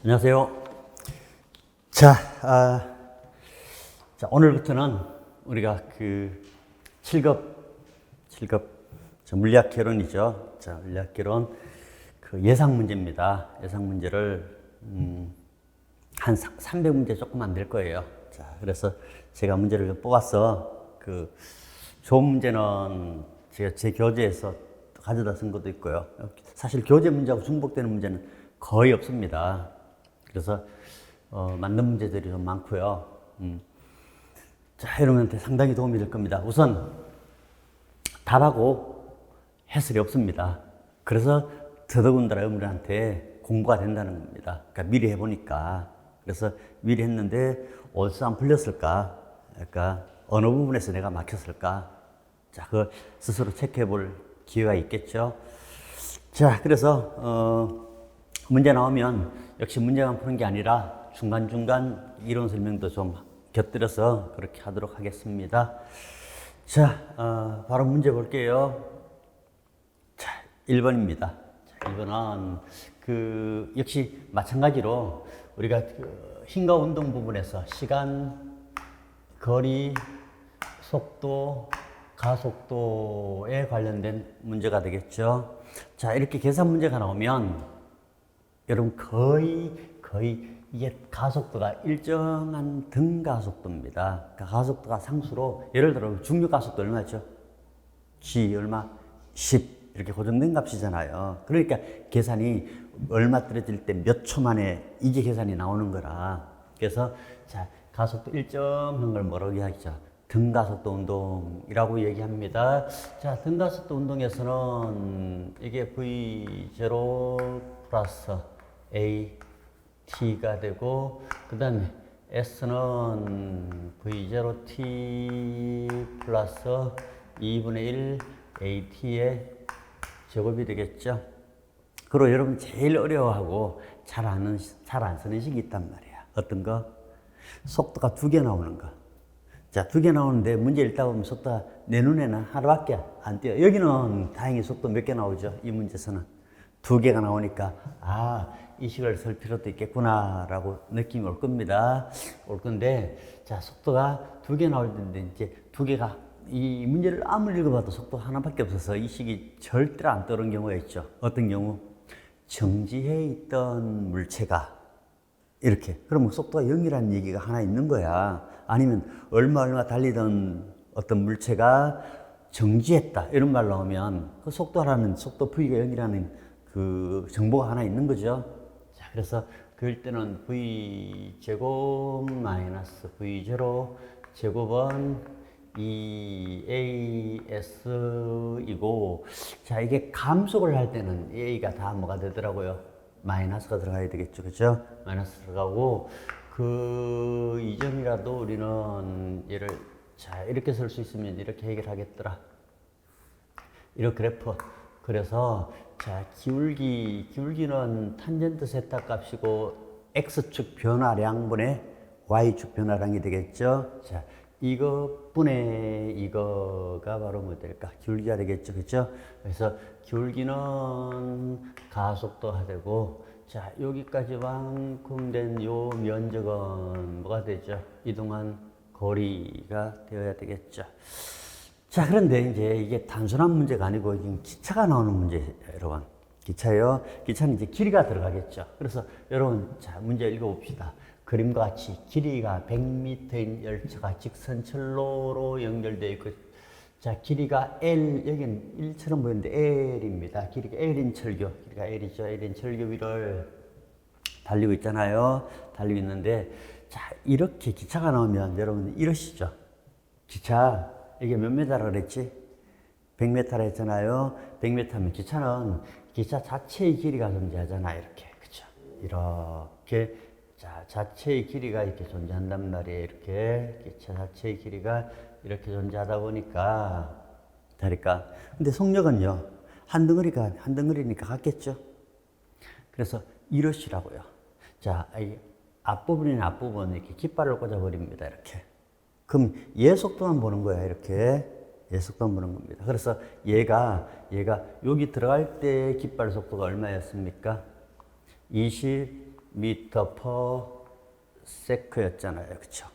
안녕하세요. 자, 오늘부터는 우리가 그 7급 물리학 개론이죠. 자, 물리학 개론 그 예상 문제입니다. 예상 문제를 한 300문제 조금 안 될 거예요. 자, 그래서 제가 문제를 좀 뽑아서 그 좋은 문제는 제가 제 교재에서 가져다 쓴 것도 있고요. 사실 교재 문제하고 중복되는 문제는 거의 없습니다. 그래서 맞는 문제들이 좀 많고요. 자, 여러분한테 상당히 도움이 될 겁니다. 우선 답하고 해설이 없습니다. 그래서 더더군다나 여러분한테 공부가 된다는 겁니다. 그러니까 미리 해보니까. 그래서 미리 했는데 어디서 안 풀렸을까? 그러니까 어느 부분에서 내가 막혔을까? 자, 그걸 스스로 체크해 볼 기회가 있겠죠. 자, 그래서 문제 나오면 역시 문제만 푸는 게 아니라 중간중간 이론 설명도 좀 곁들여서 그렇게 하도록 하겠습니다. 자, 바로 문제 볼게요. 자, 1번입니다. 자, 1번은 역시 마찬가지로 우리가 힘과 운동 부분에서 시간, 거리, 속도, 가속도에 관련된 문제가 되겠죠. 자, 이렇게 계산 문제가 나오면 여러분 거의 이게 가속도가 일정한 등가속도입니다. 그러니까 가속도가 상수로 예를 들어 중력 가속도 얼마죠? g 얼마? 10 이렇게 고정된 값이잖아요. 그러니까 계산이 얼마 떨어질 때 몇 초 만에 이제 계산이 나오는 거라. 그래서 자, 가속도 일정한 걸 뭐라고 이야기하죠? 등가속도 운동이라고 얘기합니다. 자, 등가속도 운동에서는 이게 V0 플러스 A, T가 되고, 그 다음에 S는 V0T 플러스 2분의 1 AT의 제곱이 되겠죠. 그리고 여러분 제일 어려워하고 잘 안 쓰는 식이 있단 말이야. 어떤 거? 속도가 2개 나오는 거. 자, 2개 나오는데 문제 읽다 보면 속도가 내 눈에는 하나밖에 안 띄어. 여기는 다행히 속도 몇 개 나오죠. 이 문제에서는 2개가 나오니까 이 식을 쓸 필요도 있겠구나라고 느낌이 올 겁니다. 올 건데, 자, 속도가 2개 나올 텐데 이제 2개가 이 문제를 아무리 읽어봐도 속도 하나밖에 없어서 이 식이 절대로 안 떠오르는 경우가 있죠. 어떤 경우? 정지해 있던 물체가 이렇게. 그러면 속도가 0이라는 얘기가 하나 있는 거야. 아니면 얼마 달리던 어떤 물체가 정지했다. 이런 말 나오면 그 속도라는 속도 V가 0이라는 그 정보가 하나 있는 거죠. 자, 그래서 그럴 때는 V 제곱 마이너스 V0 제곱은 2AS이고, 자, 이게 감속을 할 때는 A가 다 뭐가 되더라고요? 마이너스가 들어가야 되겠죠. 그죠? 마이너스 들어가고, 그 이점이라도 우리는 얘를, 자, 이렇게 쓸 수 있으면 이렇게 해결하겠더라. 이런 그래프. 그래서, 자, 기울기는 탄젠트 세타 값이고, X축 변화량분의 Y축 변화량이 되겠죠. 자, 이것분의 이거가 바로 뭐 될까? 기울기가 되겠죠. 그죠? 그래서 기울기는 가속도가 되고, 자, 여기까지만큼 된 요 면적은 뭐가 되죠? 이동한 거리가 되어야 되겠죠. 자, 그런데 이제 이게 단순한 문제가 아니고 지금 기차가 나오는 문제, 여러분. 기차요. 기차는 이제 길이가 들어가겠죠. 그래서 여러분, 자, 문제 읽어봅시다. 그림과 같이 길이가 100m인 열차가 직선철로로 연결되어 있고, 자, 길이가 L, 여기는 1처럼 보이는데 L입니다. 길이가 L인 철교, 길이가 L이죠. L인 철교 위를 달리고 있잖아요. 달리고 있는데, 자, 이렇게 기차가 나오면 여러분 이러시죠. 기차, 이게 몇 메다라 그랬지? 100m라 했잖아요. 100m면 기차는 기차 자체의 길이가 존재하잖아요. 이렇게. 그쵸? 이렇게. 자, 자체의 길이가 이렇게 존재한단 말이에요. 이렇게. 기차 자체의 길이가 이렇게 존재하다 보니까. 다니까. 근데 속력은요, 한 덩어리니까 같겠죠? 그래서 이러시라고요. 자, 이 앞부분 이렇게 깃발을 꽂아버립니다. 이렇게. 그럼 얘 속도만 보는 거야. 이렇게. 얘 속도만 보는 겁니다. 그래서 얘가 여기 들어갈 때 깃발 속도가 얼마였습니까? 20 미터 퍼 세크였잖아요. 그쵸?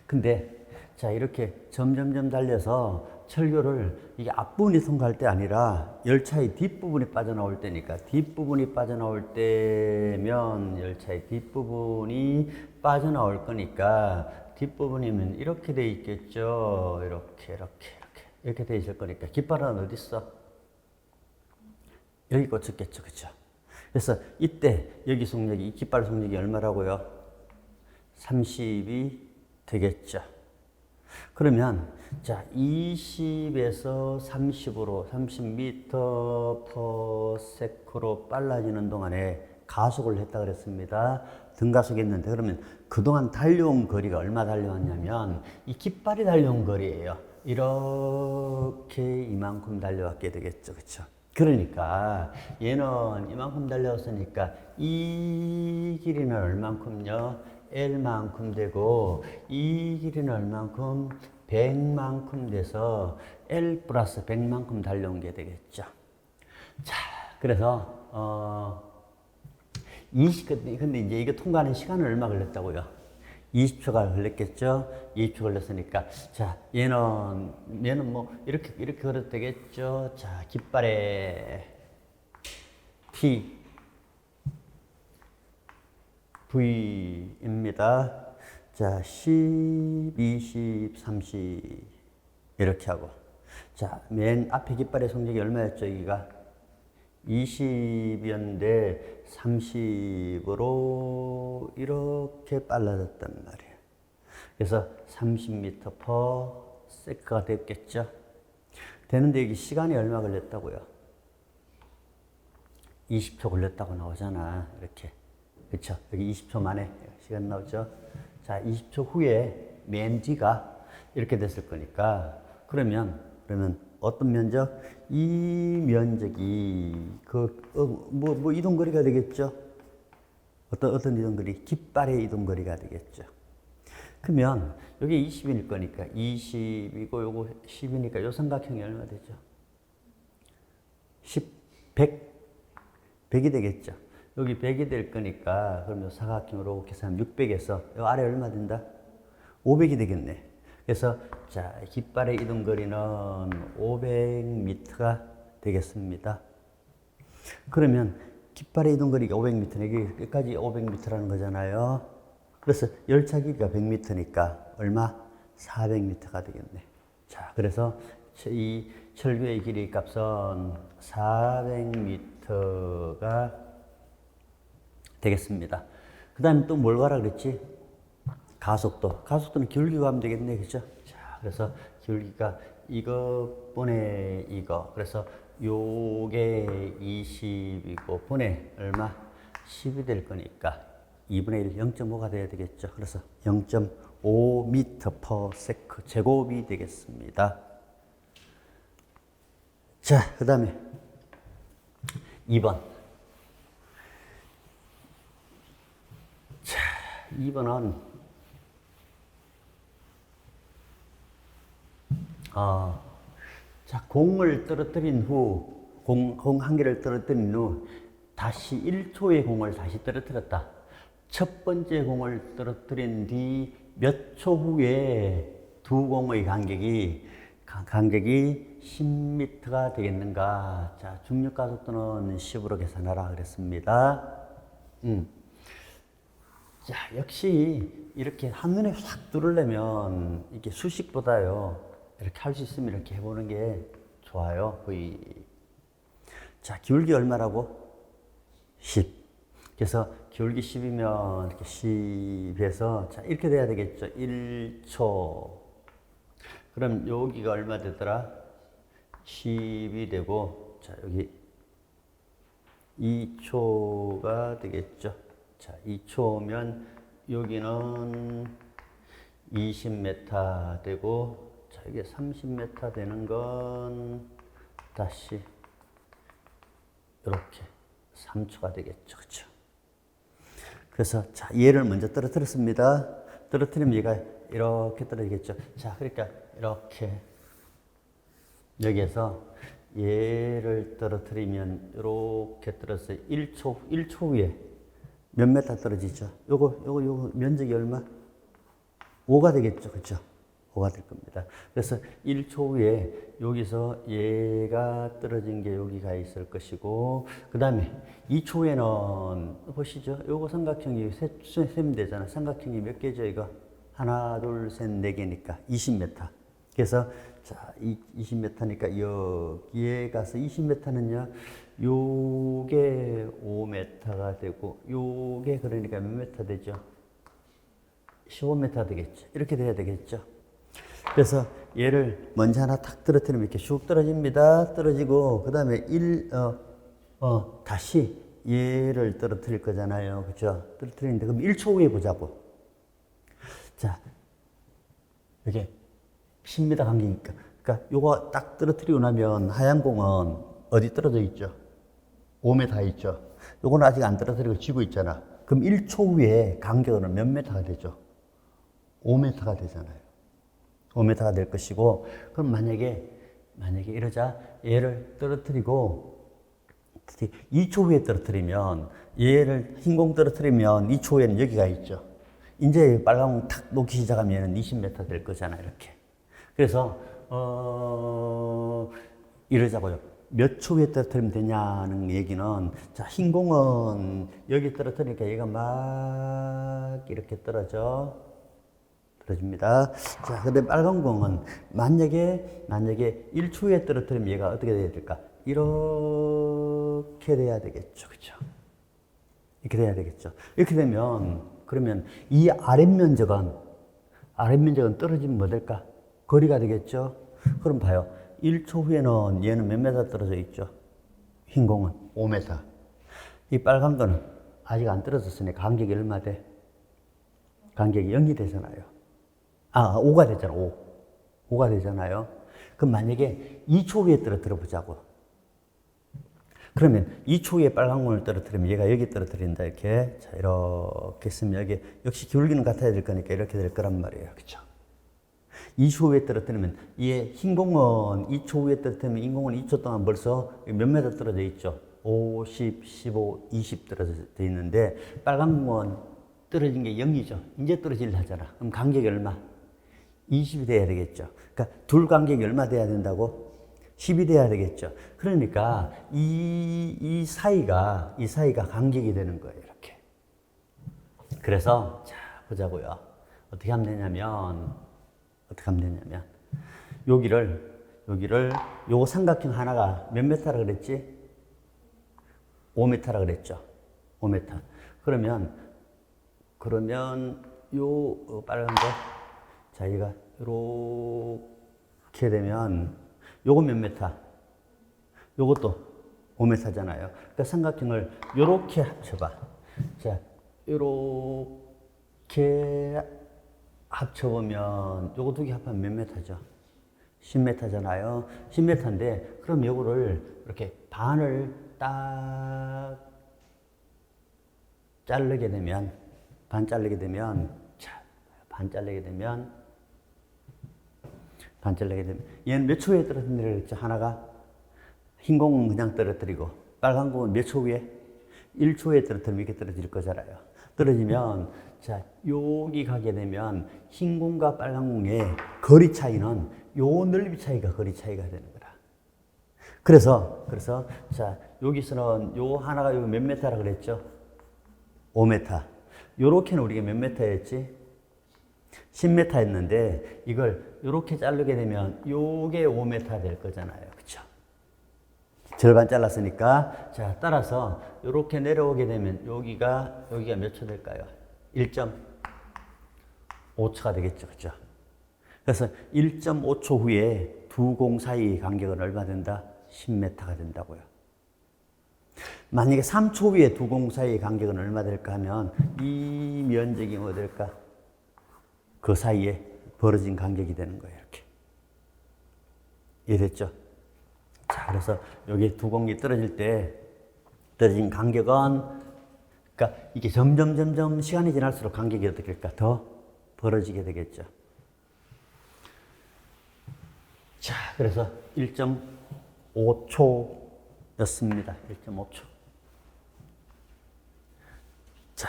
근데 자, 이렇게 점점점 달려서 철교를 이게 앞부분이 통과할 때 아니라 열차의 뒷부분이 빠져나올 때니까 뒷부분이 빠져나올 때면 열차의 뒷부분이 빠져나올 거니까 뒷부분이면 이렇게 돼 있겠죠. 이렇게 돼 있을 거니까 깃발은 어디 있어? 여기 꽂혔겠죠. 그쵸? 그래서 이때 여기 속력이 이 깃발 속력이 얼마라고요? 30이 되겠죠. 그러면 자 20에서 30으로 30m per sec로 빨라지는 동안에 가속을 했다 그랬습니다. 등가속했는데 그러면 그동안 달려온 거리가 얼마 달려왔냐면 이 깃발이 달려온 거리예요. 이렇게 이만큼 달려왔게 되겠죠. 그렇죠? 그러니까 얘는 이만큼 달려왔으니까 이 길이는 얼만큼요? L만큼 되고 이 길이는 얼만큼? 100만큼 돼서 L 플러스 100만큼 달려온 게 되겠죠. 자, 그래서 근데 이제 이거 통과하는 시간은 얼마 걸렸다고요? 20초가 걸렸겠죠? 20초 걸렸으니까 자, 얘는 뭐 이렇게 걸어도 되겠죠? 자, 깃발에 T V입니다. 자, 10, 20, 30 이렇게 하고 자, 맨 앞에 깃발의 속력이 얼마였죠? 여기가 20이었는데 30으로 이렇게 빨라졌단 말이에요. 그래서 30m per sec가 됐겠죠? 되는데 여기 시간이 얼마 걸렸다고요? 20초 걸렸다고 나오잖아. 이렇게. 그쵸? 여기 20초 만에 시간 나오죠? 자, 20초 후에 맨 뒤가 이렇게 됐을 거니까 그러면 어떤 면적? 이 면적이 뭐 이동거리가 되겠죠? 어떤 이동거리? 깃발의 이동거리가 되겠죠. 그러면 여기 20일 거니까 20이고 요거 10이니까 요 삼각형이 얼마 되죠? 10, 100이 되겠죠. 여기 100이 될 거니까 그러면 사각형으로 계산하면 600에서 이 아래 얼마 된다? 500이 되겠네. 그래서 자, 깃발의 이동거리는 500m가 되겠습니다. 그러면 깃발의 이동거리가 500m네. 이게 끝까지 500m라는 거잖아요. 그래서 열차 길이가 100m니까 얼마? 400m가 되겠네. 자, 그래서 이 철교의 길이 값은 400m가 되겠습니다. 그 다음에 또 뭘 가라 그랬지? 가속도. 가속도는 기울기 가면 되겠네. 그죠? 자, 그래서 기울기가 이것분의 이거. 그래서 요게 20이고 분의 얼마? 10이 될 거니까 2분의 1, 0.5가 돼야 되겠죠. 그래서 0.5m per sec 제곱이 되겠습니다. 자, 그 다음에 2번. 자, 2번은 자, 공을 떨어뜨린 후 공 한 개를 떨어뜨린 후 다시 1초의 공을 다시 떨어뜨렸다. 첫 번째 공을 떨어뜨린 뒤 몇 초 후에 두 공의 간격이 10m가 되겠는가? 자, 중력 가속도는 10으로 계산하라 그랬습니다. 자, 역시 이렇게 한눈에 확 들으려면 이렇게 수식보다요. 이렇게 할 수 있으면 이렇게 해보는 게 좋아요. 거의. 자, 기울기 얼마라고? 10. 그래서 기울기 10이면 이렇게 10에서 자, 이렇게 돼야 되겠죠. 1초. 그럼 여기가 얼마 되더라? 10이 되고 자, 여기 2초가 되겠죠. 자, 2초면 여기는 20m 되고 자, 이게 30m 되는 건 다시 이렇게 3초가 되겠죠. 그렇죠? 그래서 자, 얘를 먼저 떨어뜨렸습니다. 떨어뜨리면 얘가 이렇게 떨어지겠죠. 자, 그러니까 이렇게 여기에서 얘를 떨어뜨리면 이렇게 떨어져서 1초 후에 몇 메타 떨어지죠? 요거 면적이 얼마? 5가 되겠죠. 그쵸? 5가 될 겁니다. 그래서 1초 후에 여기서 얘가 떨어진 게 여기가 있을 것이고, 그 다음에 2초 후에는, 보시죠. 요거 삼각형이 세면 되잖아. 삼각형이 몇 개죠, 이거? 하나, 둘, 셋, 네 개니까 20m. 그래서, 자, 20m니까 여기에 가서 20m는요, 요게 5m가 되고, 요게 그러니까 몇 m 되죠? 15m 되겠죠. 이렇게 돼야 되겠죠. 그래서 얘를 먼저 하나 탁 떨어뜨리면 이렇게 슉 떨어집니다. 떨어지고, 그 다음에 다시 얘를 떨어뜨릴 거잖아요. 그죠? 떨어뜨리는데, 그럼 1초 후에 보자고. 자, 이게 10m 간격이니까. 그러니까 요거 딱 떨어뜨리고 나면 하얀 공은 어디 떨어져 있죠? 5m 있죠? 요거는 아직 안 떨어뜨리고 쥐고 있잖아. 그럼 1초 후에 간격은 몇 m가 되죠? 5m가 되잖아요. 5m가 될 것이고, 그럼 만약에 이러자 얘를 떨어뜨리고 2초 후에 떨어뜨리면, 얘를 흰공 떨어뜨리면 2초 후에는 여기가 있죠. 이제 빨간 공 탁 놓기 시작하면 20m 될 거잖아요. 이렇게. 그래서 이러자고요. 몇 초 후에 떨어뜨리면 되냐는 얘기는, 자, 흰 공은 여기 떨어뜨리니까 얘가 막 이렇게 떨어집니다. 자, 근데 빨간 공은 만약에 1초 후에 떨어뜨리면 얘가 어떻게 돼야 될까? 이렇게 돼야 되겠죠. 그죠? 이렇게 돼야 되겠죠. 이렇게 되면, 그러면 이 아랫면적은 떨어지면 뭐 될까? 거리가 되겠죠? 그럼 봐요. 1초 후에는 얘는 몇 m 떨어져 있죠? 흰 공은 5m. 이 빨간 거는 아직 안 떨어졌으니까 간격이 얼마 돼? 간격이 0이 되잖아요. 5가 되잖아, 5가 되잖아요. 그럼 만약에 2초 후에 떨어뜨려 보자고. 그러면 2초 후에 빨간 공을 떨어뜨리면 얘가 여기 떨어뜨린다, 이렇게. 자, 이렇게 쓰면 여기 역시 기울기는 같아야 될 거니까 이렇게 될 거란 말이에요. 그쵸? 2초 후에 떨어뜨리면, 얘 흰 공은 2초 후에 떨어뜨리면 흰 공은 2초 동안 벌써 몇 m 떨어져 있죠? 5, 10, 15, 20 떨어져 있는데, 빨간 공은 떨어진 게 0이죠. 이제 떨어질라 하잖아. 그럼 간격이 얼마? 20이 돼야 되겠죠. 그러니까 둘 간격이 얼마 돼야 된다고? 10이 돼야 되겠죠. 그러니까 이 사이가 간격이 되는 거예요. 이렇게. 그래서 자, 보자고요. 어떻게 하면 되냐면 여기를 요 삼각형 하나가 몇 m라 그랬지? 5m라 그랬죠. 5m. 그러면 요 빨간 거, 자, 얘가 이렇게 되면 요거 몇 m? 요것도 5m잖아요. 그러니까 삼각형을 요렇게 합쳐봐. 자, 요렇게 합쳐보면 요거 두 개 합하면 몇 m죠? 10m잖아요. 10m인데, 그럼 요거를 이렇게 반을 딱 자르게 되면, 반 자르게 되면 얘는 몇 초에 떨어뜨리라 그랬죠? 하나가 흰 공은 그냥 떨어뜨리고, 빨간 공은 몇 초 후에? 1초에 떨어뜨리면 이렇게 떨어질 거잖아요. 떨어지면, 자, 여기 가게 되면 흰 공과 빨간 공의 거리 차이는 요 넓이 차이가 거리 차이가 되는 거다. 그래서 자, 여기서는 요 하나가 여기 몇 m라 그랬죠? 5m. 요렇게는 우리가 몇 m였지? 10m였는데, 이걸 요렇게 자르게 되면 요게 5m 될 거잖아요. 그쵸? 절반 잘랐으니까. 자, 따라서 요렇게 내려오게 되면 여기가 몇 초 될까요? 1.5초가 되겠죠. 그죠? 그래서 1.5초 후에 두 공 사이 간격은 얼마 된다? 10m가 된다고요. 만약에 3초 후에 두 공 사이의 간격은 얼마 될까 하면 이 면적이 뭐 될까? 그 사이에 벌어진 간격이 되는 거예요. 이렇게. 이해됐죠? 자, 그래서 여기 두 공이 떨어질 때 떨어진 간격은, 그러니까 이게 점점 시간이 지날수록 간격이 어떻게 될까? 더 벌어지게 되겠죠. 자, 그래서 1.5초였습니다. 1.5초. 자,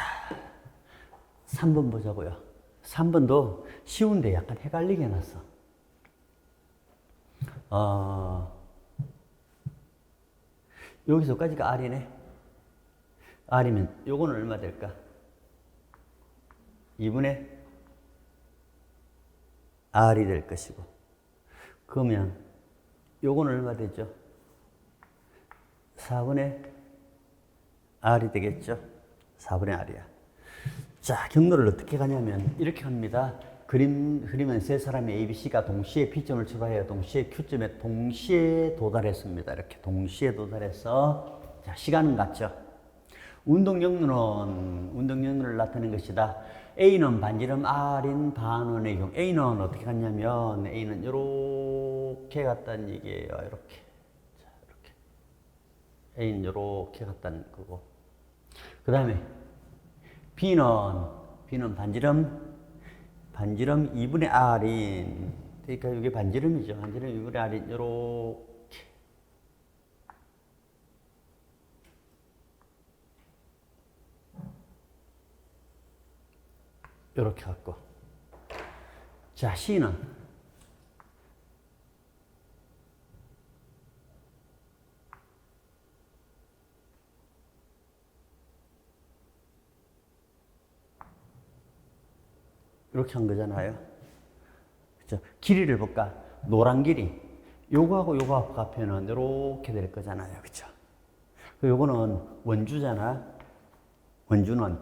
3번 보자고요. 3번도 쉬운데 약간 헷갈리게 해놨어. 여기서까지가 R이네. R이면 요거는 얼마 될까? 2분의 R이 될 것이고. 그러면 요거는 얼마 되죠? 4분의 R이 되겠죠? 4분의 R이야. 자, 경로를 어떻게 가냐면 이렇게 갑니다. 그림은 세 사람의 ABC가 동시에 P점을 출발해요. 동시에 Q점에 동시에 도달했습니다. 이렇게 동시에 도달해서, 자, 시간은 같죠. 운동 경로를 나타낸 것이다. A는 반지름 R인 반원의 경우. A는 어떻게 갔냐면, A는 이렇게 갔다는 얘기예요. 이렇게. 자, 이렇게. A는 이렇게 갔다는 거고. 그 다음에 B는 반지름 2분의 R인. 그러니까 이게 반지름이죠. 반지름 2분의 R인. 요렇게 갖고. 자, C는 이렇게 한 거잖아요. 그죠? 길이를 볼까? 노란 길이. 요거하고 요거 합하면 이렇게 될 거잖아요. 그죠? 요거는 원주잖아. 원주는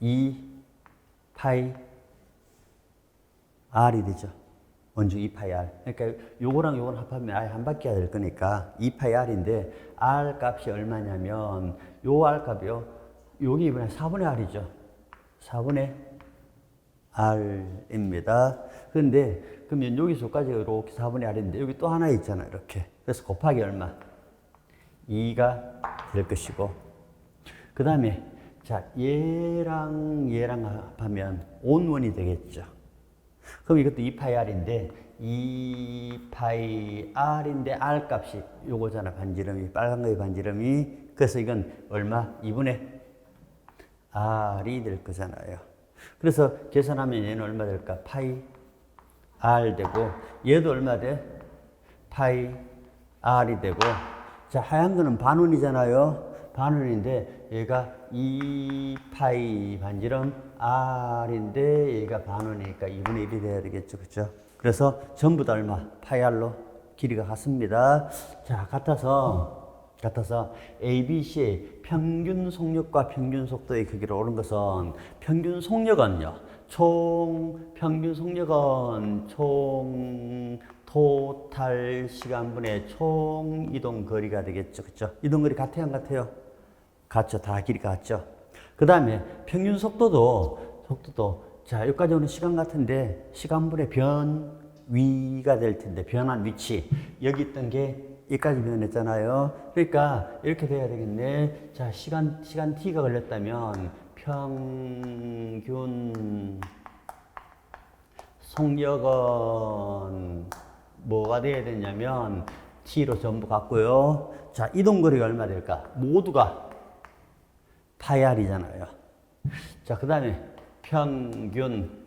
2파이 R이 되죠. 원주 2파이 R. 그러니까 요거랑 요거랑 합하면 아예 한 바퀴가 될 거니까 2파이 R인데 R 값이 얼마냐면 요 R 값이요. 여기 이번에 4분의 R이죠. 4분의 R입니다. 그런데 그러면 여기서까지 이렇게 4분의 R인데 여기 또 하나 있잖아요. 이렇게. 그래서 곱하기 얼마? 2가 될 것이고. 그 다음에 자, 얘랑 합하면 온원이 되겠죠. 그럼 이것도 2파이 R인데 2파이 R인데 R 값이 요거잖아. 반지름이. 빨간 거의 반지름이. 그래서 이건 얼마? 2분의 R이 될 거잖아요. 그래서 계산하면 얘는 얼마 될까? 파이 R 되고 얘도 얼마 돼? 파이 R이 되고. 자, 하얀 거는 반원이잖아요. 반원인데 얘가 2파이 반지름 R인데 얘가 반원이니까 2분의 1이 돼야 되겠죠. 그죠? 그래서 전부 다 얼마? 파이 R로 길이가 같습니다. 자, 같아서 ABC의 평균 속력과 평균 속도의 크기를 오른 것은 평균 속력은요. 평균 속력은 총 토탈 시간분의 총 이동 거리가 되겠죠. 그죠? 이동 거리 같아요, 안 같아요? 같죠. 다 길이가 같죠. 그 다음에 평균 속도도 자, 여기까지 오는 시간 같은데 시간분의 변위가 될 텐데 변한 위치. 여기 있던 게 여기까지 변했잖아요. 그러니까 이렇게 돼야 되겠네. 자, 시간 t가 걸렸다면 평균 속력은 뭐가 돼야 되냐면 t로 전부 같고요. 자, 이동거리가 얼마 될까? 모두가 파이 R이잖아요. 자, 그 다음에 평균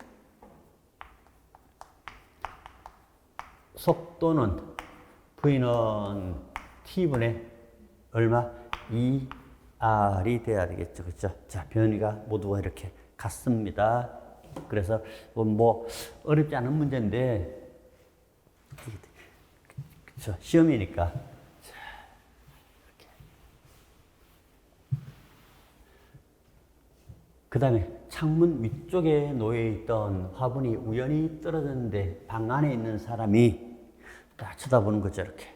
속도는 V는 T분의 얼마? 2R이 돼야 되겠죠. 그렇죠? 자, 변위가 모두가 이렇게 같습니다. 그래서 뭐 어렵지 않은 문제인데 그렇죠? 시험이니까. 자, 이렇게. 그 다음에 창문 위쪽에 놓여있던 화분이 우연히 떨어졌는데 방 안에 있는 사람이 딱 쳐다보는 거죠. 이렇게.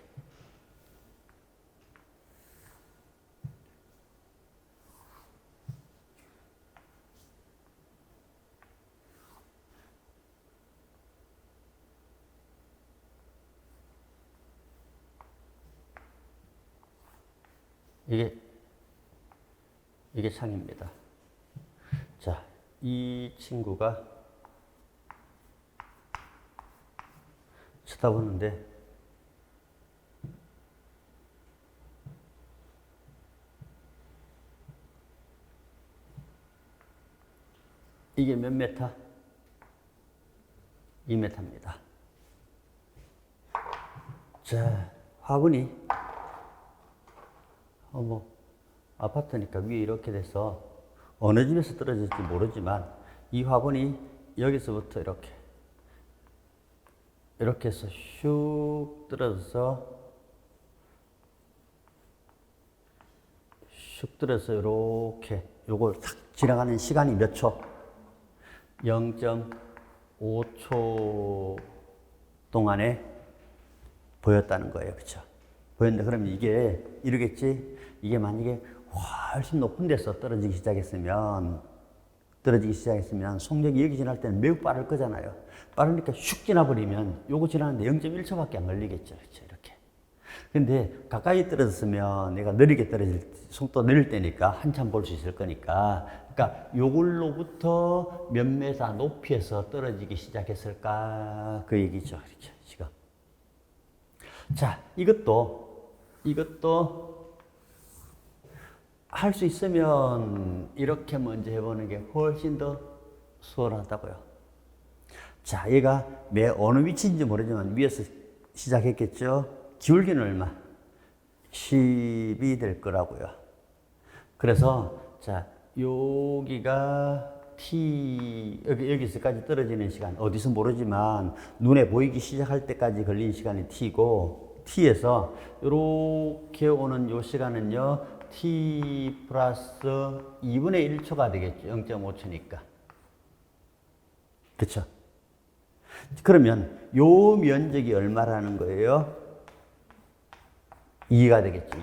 이게 창입니다. 자, 이 친구가 쳐다보는데 이게 몇 메타? 2m입니다. 자, 화분이 아파트니까 위에 이렇게 돼서 어느 집에서 떨어질지 모르지만 이 화분이 여기서부터 이렇게 해서 슉 떨어져서 이렇게 요걸 탁 지나가는 시간이 몇 초? 0.5초 동안에 보였다는 거예요. 그쵸? 보였는데 그러면 이게 이러겠지? 이게 만약에 훨씬 높은 데서 떨어지기 시작했으면 속력이 여기 지날 때는 매우 빠를 거잖아요. 빠르니까 슉 지나버리면 요거 지나는데 0.1초밖에 안 걸리겠죠. 그렇죠? 이렇게. 근데 가까이 떨어졌으면 내가 느리게 속도 느릴 때니까 한참 볼 수 있을 거니까. 그러니까 요걸로부터 몇 메다 높이에서 떨어지기 시작했을까? 그 얘기죠. 그렇죠? 지금. 자, 이것도 할 수 있으면 이렇게 먼저 해보는 게 훨씬 더 수월하다고요. 자, 얘가 어느 위치인지 모르지만 위에서 시작했겠죠. 기울기는 얼마? 10이 될 거라고요. 그래서 자, 여기가 여기서까지 떨어지는 시간 어디서 모르지만 눈에 보이기 시작할 때까지 걸린 시간이 t고, t에서 이렇게 오는 요 시간은요 t 플러스 2분의 1초가 되겠죠. 0.5초니까. 그쵸? 그러면 요 면적이 얼마라는 거예요? 2가 되겠죠.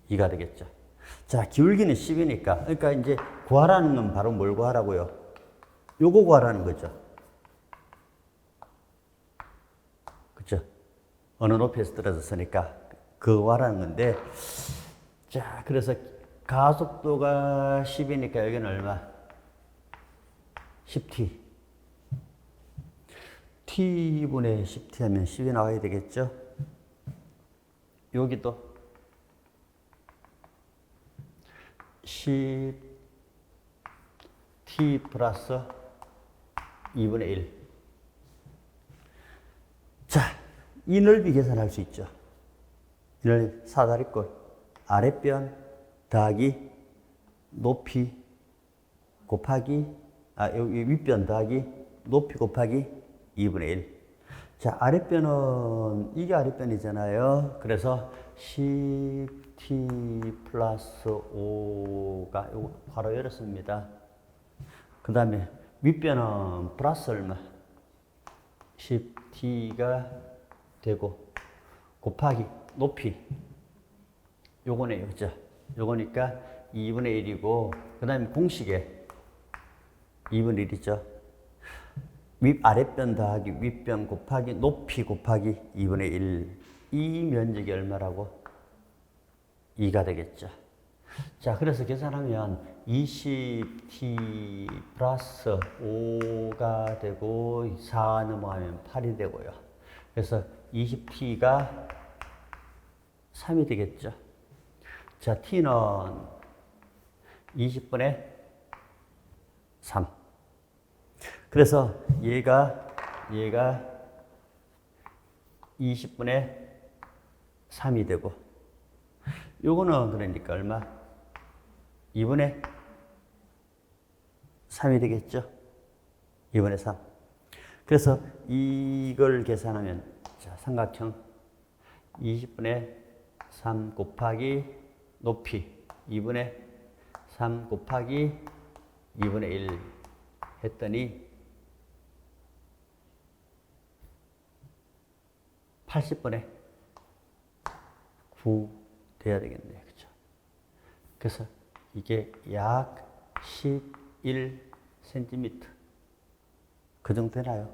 2가 되겠죠. 자, 기울기는 10이니까. 그러니까 이제 구하라는 건 바로 뭘 구하라고요? 요거 구하라는 거죠. 그쵸? 어느 높이에서 떨어졌으니까 그거 구하라는 건데, 자, 그래서 가속도가 10이니까 여기는 얼마? 10t. t분의 10t 하면 10이 나와야 되겠죠? 여기도 10t 플러스 2분의 1. 자, 이 넓이 계산할 수 있죠. 이 넓이 사다리꼴 아랫변 더하기 높이 곱하기 여기 윗변 더하기 높이 곱하기 2분의 1. 자, 아랫변은 이게 아랫변이잖아요. 그래서 10t 플러스 5가 요거 바로 열었습니다. 그 다음에 윗변은 플러스 얼마? 10t가 되고 곱하기 높이 요거네요. 그죠? 요거니까 2분의 1이고 그 다음에 공식에 2분의 1이죠. 아랫변 더하기 윗변 곱하기 높이 곱하기 2분의 1. 이 면적이 얼마라고? 2가 되겠죠. 자, 그래서 계산하면 20t 플러스 5가 되고 4 넘어가면 8이 되고요. 그래서 20t가 3이 되겠죠. 자, t는 20분의 3. 그래서 얘가 20분의 3이 되고 요거는 그러니까 얼마? 2분의 3이 되겠죠? 2분의 3. 그래서 이걸 계산하면 자, 삼각형 20분의 3 곱하기 높이 2분의 3 곱하기 2분의 1 했더니 80분의 9 돼야 되겠네요. 그죠? 그래서 이게 약 11cm. 그 정도 되나요?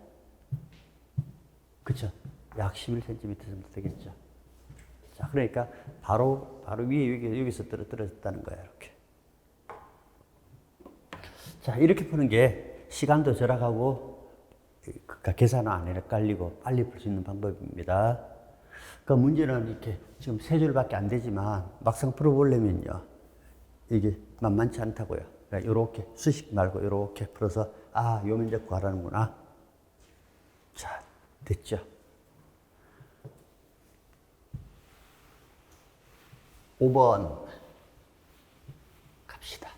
그쵸? 약 11cm 정도 되겠죠. 자, 그러니까 바로 위에 여기서 떨어졌다는 거예요. 이렇게. 자, 이렇게 푸는 게 시간도 절약하고 계산은 안 헷갈리고 빨리 풀 수 있는 방법입니다. 그 문제는 이렇게 지금 세 줄밖에 안 되지만 막상 풀어보려면요. 이게 만만치 않다고요. 그러니까 이렇게 수식 말고 이렇게 풀어서 아, 요 면적 구하라는구나. 자, 됐죠? 5번 갑시다.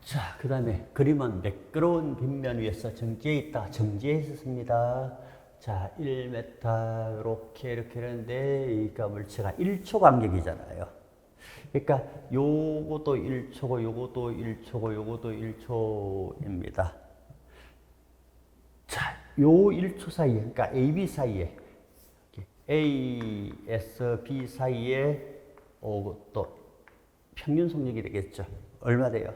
자, 그 다음에 그림은 매끄러운 빗면 위에서 정지해 있다. 정지해 있었습니다. 자, 1m 이렇게 하는데 그러니까 물체가 1초 간격이잖아요. 그러니까 요것도 1초고 요것도 1초고 요것도 1초입니다. 자, 요 1초 사이에 그러니까 A, B 사이에 A, S, B 사이에 또 평균 속력이 되겠죠. 얼마 돼요?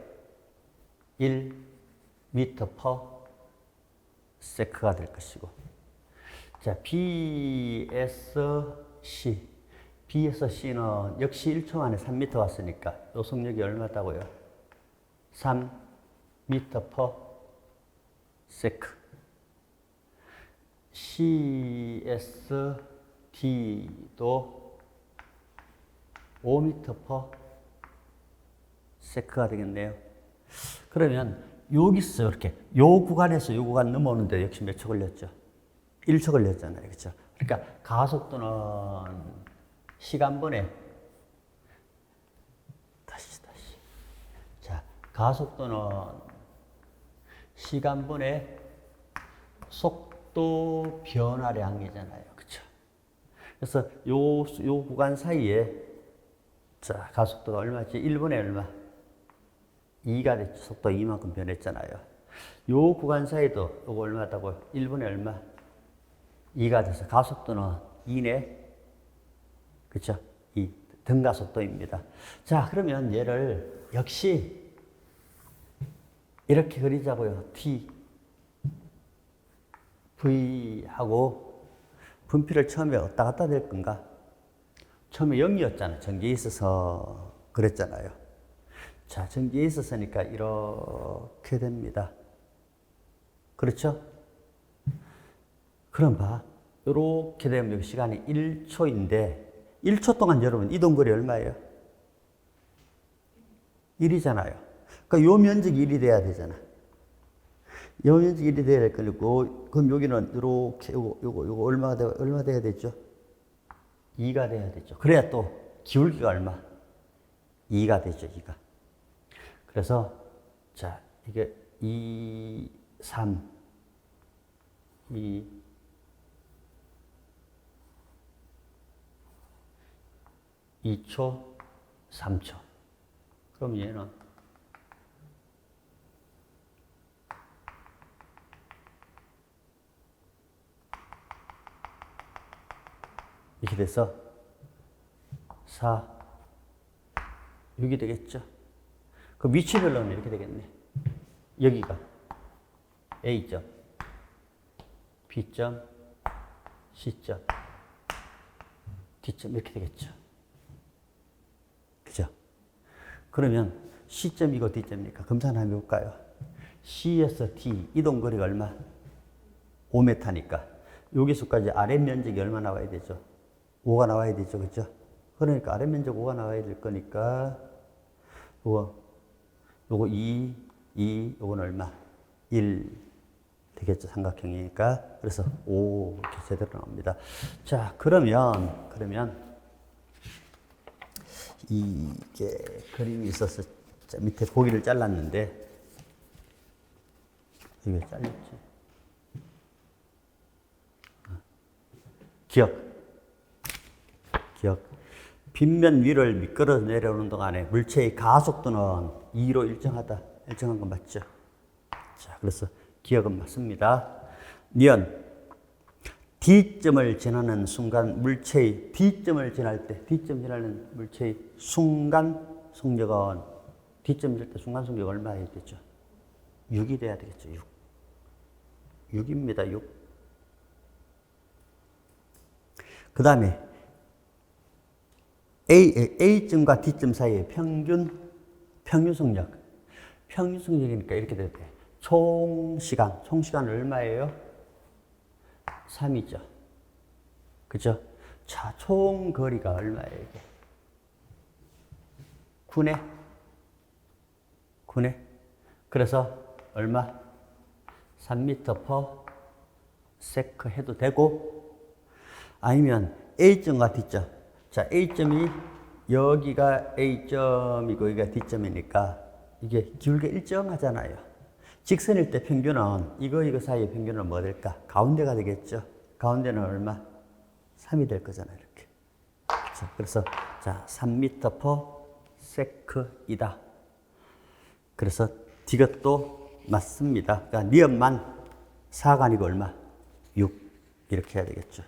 1m/s가 될 것이고, 자, BSC, BSC는 역시 1초 만에 3m 왔으니까 요 속력이 얼마다고요? 3m/s. CST도 5m/s가 되겠네요. 그러면 여기서 이렇게 요 구간에서 요 구간 넘어오는데 역시 몇 초 걸렸죠? 1초 걸렸잖아요. 그렇죠? 그러니까 가속도는 시간분의 다시 자, 가속도는 시간분의 속도 변화량이잖아요. 그렇죠? 그래서 요 구간 사이에 자, 가속도가 얼마지? 1분의 얼마? 2가 됐죠. 속도 2만큼 변했잖아요. 요 구간 사이도 요거 얼마다고요? 1분의 얼마? 2가 돼서 가속도는 2네. 그쵸? 2. 등가속도입니다. 자, 그러면 얘를 역시 이렇게 그리자고요. T, V하고 분필을 처음에 왔다 갔다 될 건가? 처음에 0이었잖아. 전기에 있어서 그랬잖아요. 자, 전기에 있었으니까 이렇게 됩니다. 그렇죠? 그럼 봐. 이렇게 되면 여기 시간이 1초인데 1초 동안 여러분 이동거리 얼마예요? 1이잖아요. 그러니까 요 면적이 1이 돼야 되잖아. 요 면적이 1이 돼야 될 거고, 그럼 여기는 이렇게 요거 얼마 돼야 되죠? 2가 돼야 되죠. 그래야 또 기울기가 얼마? 2가 되죠, 2가. 그래서 자, 이게 2, 3, 2, 2초, 3초. 그럼 얘는 이렇게 돼서 4, 6이 되겠죠. 그 위치별로는 이렇게 되겠네. 여기가 A점, B점, C점, D점 이렇게 되겠죠. 그죠? 그러면 C점이고 D점이니까 검사 한번 해볼까요? C에서 D 이동거리가 얼마? 5m니까 여기서까지 아래 면적이 얼마 나와야 되죠? 5가 나와야 되죠. 그죠? 그러니까 아래 면적 5가 나와야 될 거니까 요거 2, 요건 얼마? 1 되겠죠. 삼각형이니까. 그래서 5 이렇게 제대로 나옵니다. 자, 그러면 이게 그림이 있어서 밑에 보기를 잘랐는데 이게 잘렸지. 기억. 빗면 위를 미끄러 내려오는 동안에 물체의 가속도는 2로 일정한 건 맞죠? 자, 그래서 기억은 맞습니다. 면 D점을 지나는 순간 물체의 D점을 지나는 물체의 순간 속력은 D점 질 때 순간 속력 얼마 해야 되죠? 6이 돼야 되겠죠. 6입니다. 6. 그 다음에 A점과 D점 사이의 평균 속력. 평균 속력이니까 이렇게 돼야 돼. 총시간은 얼마예요? 3이죠. 그죠? 자, 총 거리가 얼마예요, 이게? 9네. 9네. 그래서 얼마? 3m/s 해도 되고, 아니면 A점과 D점. 자, A점이 여기가 A점이고 여기가 D점이니까 이게 기울기 일정하잖아요. 직선일 때 평균은 이거 사이의 평균은 뭐 될까? 가운데가 되겠죠. 가운데는 얼마? 3이 될 거잖아요. 이렇게. 그렇죠? 그래서 자, 3m/s이다. 그래서 디귿도 맞습니다. 그러니까 니은만 4가 아니고 얼마? 6 이렇게 해야 되겠죠.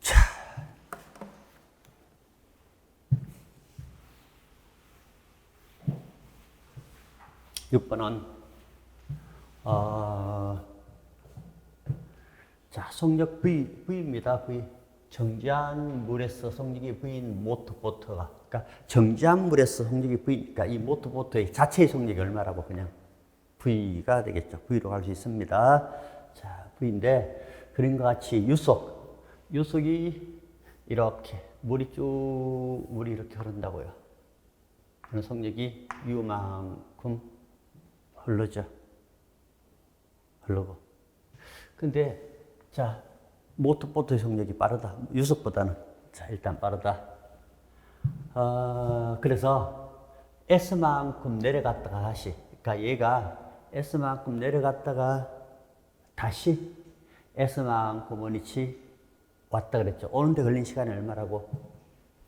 자, 6번은 자, 속력 V입니다. V. 정지한 물에서 속력이 V인 모터보트가, 그러니까 정지한 물에서 속력이 V, 그러니까 이 모터보트의 자체의 속력이 얼마라고 그냥 V가 되겠죠. V로 갈 수 있습니다. 자, V인데 그림과 같이 유속이 이렇게 물이 이렇게 흐른다고요. 그런 속력이 U만큼 흐르죠. 흐르고. 근데 자, 모터보트의 속력이 빠르다. 유속보다는. 자, 일단 빠르다. 그래서 S만큼 내려갔다가 다시. 그러니까 얘가 S만큼 내려갔다가 다시 S만큼 원위치 왔다 그랬죠. 오는데 걸린 시간이 얼마라고?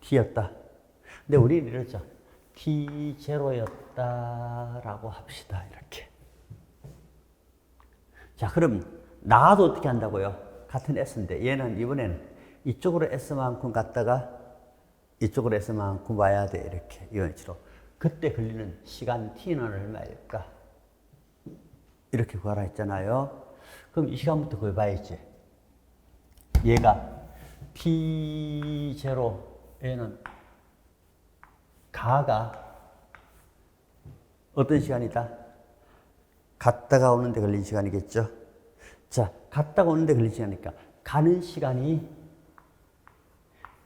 T였다. 근데 우리는 이랬죠. T0였다라고 합시다. 이렇게. 자, 그럼 나가도 어떻게 한다고요? 같은 S인데 얘는 이번에는 이쪽으로 S만큼 갔다가 이쪽으로 S만큼 와야 돼. 이렇게 이원치로. 그때 걸리는 시간 T는 얼마일까? 이렇게 구하라 했잖아요. 그럼 이 시간부터 구해봐야지. 얘가 T0에는 가가 어떤 시간이다? 갔다가 오는데 걸린 시간이겠죠? 자, 갔다가 오는데 걸린 시간이니까 가는 시간이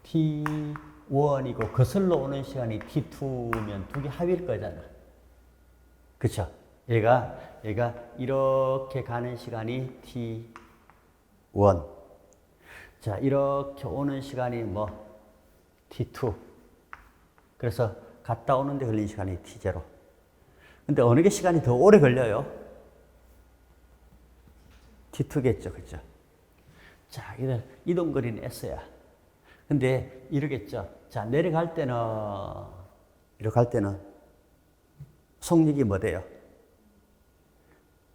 T1이고 거슬러 오는 시간이 T2면 두 개 합일 거잖아. 그쵸? 얘가 이렇게 가는 시간이 T1. 자, 이렇게 오는 시간이 뭐 T2. 그래서 갔다 오는데 걸린 시간이 T0. 근데 어느 게 시간이 더 오래 걸려요? T2겠죠. 그죠? 자, 이동거리는 S야. 근데 이러겠죠. 자, 내려갈 때는, 이렇게 할 때는 속력이 뭐 돼요?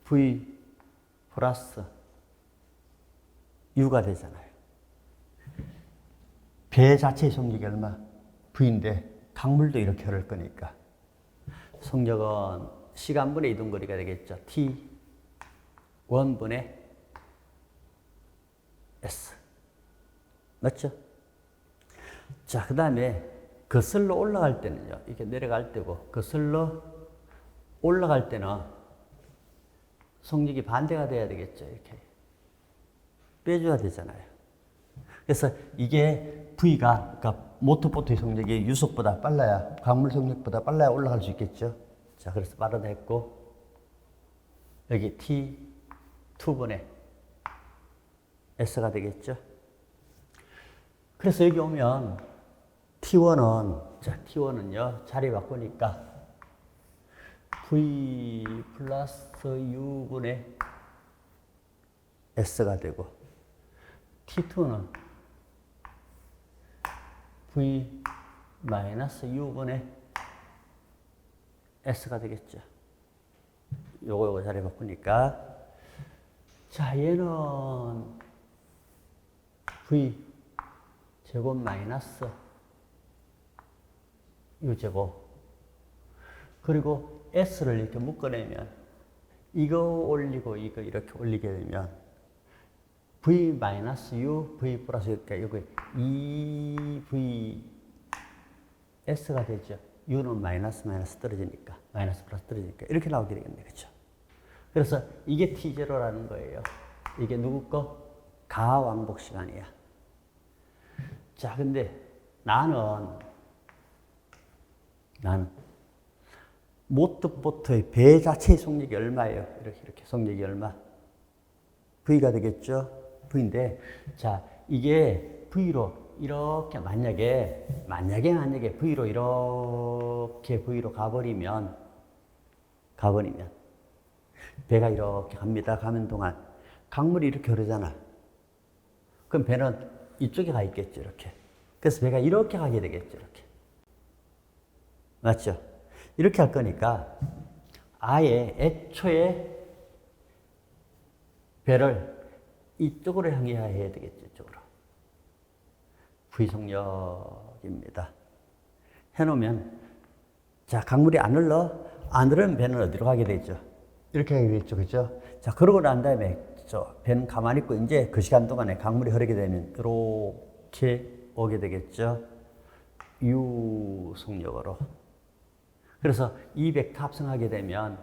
V 플러스 U가 되잖아요. 배 자체의 속력이 얼마? V인데 강물도 이렇게 흐를 거니까 속력은 시간분의 이동거리가 되겠죠. T1분의 S. 맞죠? 자, 그 다음에 거슬러 올라갈 때는요. 이렇게 내려갈 때고 거슬러 올라갈 때는 속력이 반대가 돼야 되겠죠. 이렇게 빼줘야 되잖아요. 그래서 이게 V가, 그러니까 모터보트의 속력이 유속보다 빨라야, 강물 속력보다 빨라야 올라갈 수 있겠죠. 자, 그래서 빠르다 했고, 여기 T2분의 S가 되겠죠. 그래서 여기 오면 T1은요, 자리 바꾸니까 V 플러스 U분의 S가 되고, T2는 V 마이너스 U분의 S가 되겠죠. 요거 자리 바꾸니까. 자, 얘는 V 제곱 마이너스 U 제곱. 그리고 S를 이렇게 묶어내면 이거 올리고 이거 이렇게 올리게 되면 V 마이너스 U, V 플러스 U니까 여기 2V S가 되죠. U는 마이너스 떨어지니까, 마이너스 플러스 떨어지니까 이렇게 나오게 되겠네. 그렇죠? 그래서 이게 T0라는 거예요. 이게 누구 거? 가왕복 시간이야. 자, 근데 나는 모트보트의 배 자체의 속력이 얼마예요? 이렇게 속력이 얼마? V가 되겠죠? V인데, 자, 이게 V로 이렇게 만약에 V로 이렇게 V로 가버리면 배가 이렇게 갑니다. 가는 동안 강물이 이렇게 흐르잖아. 그럼 배는 이쪽에 가 있겠죠, 이렇게. 그래서 배가 이렇게 가게 되겠죠, 이렇게. 맞죠? 이렇게 할 거니까 아예 애초에 배를 이쪽으로 향해야 해야 되겠죠, 이쪽으로. V속력입니다. 해놓으면, 자, 강물이 안 흐르면 배는 어디로 가게 되죠? 이렇게 가게 되겠죠, 그죠? 자, 그러고 난 다음에, 배는 가만히 있고, 이제 그 시간 동안에 강물이 흐르게 되면, 이렇게 오게 되겠죠? U 속력으로. 그래서 200 탑승하게 되면,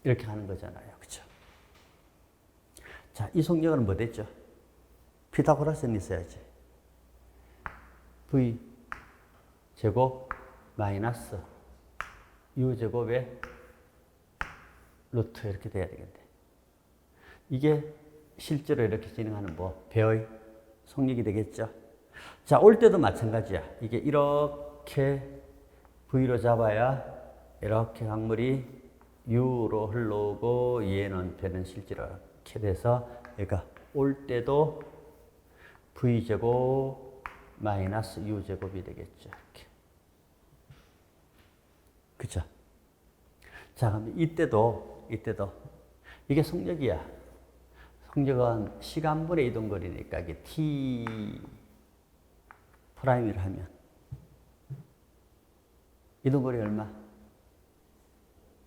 이렇게 하는 거잖아요, 그죠? 자, 이 속력은 뭐 됐죠? 피타고라스는 있어야지. V 제곱 마이너스 U 제곱의 루트 이렇게 돼야 되겠네. 이게 실제로 이렇게 진행하는 배의 속력이 되겠죠. 자, 올 때도 마찬가지야. 이게 이렇게 V로 잡아야 이렇게 강물이 U로 흘러오고 얘는 배는 실제로 이렇게 돼서 그러니까 올 때도 V제곱 마이너스 U제곱이 되겠죠. 이렇게. 그쵸? 자, 그럼 이때도 이게 속력이야. 속력은 시간분의 이동거리니까 이게 T 프라임이라 하면 이동거리 얼마?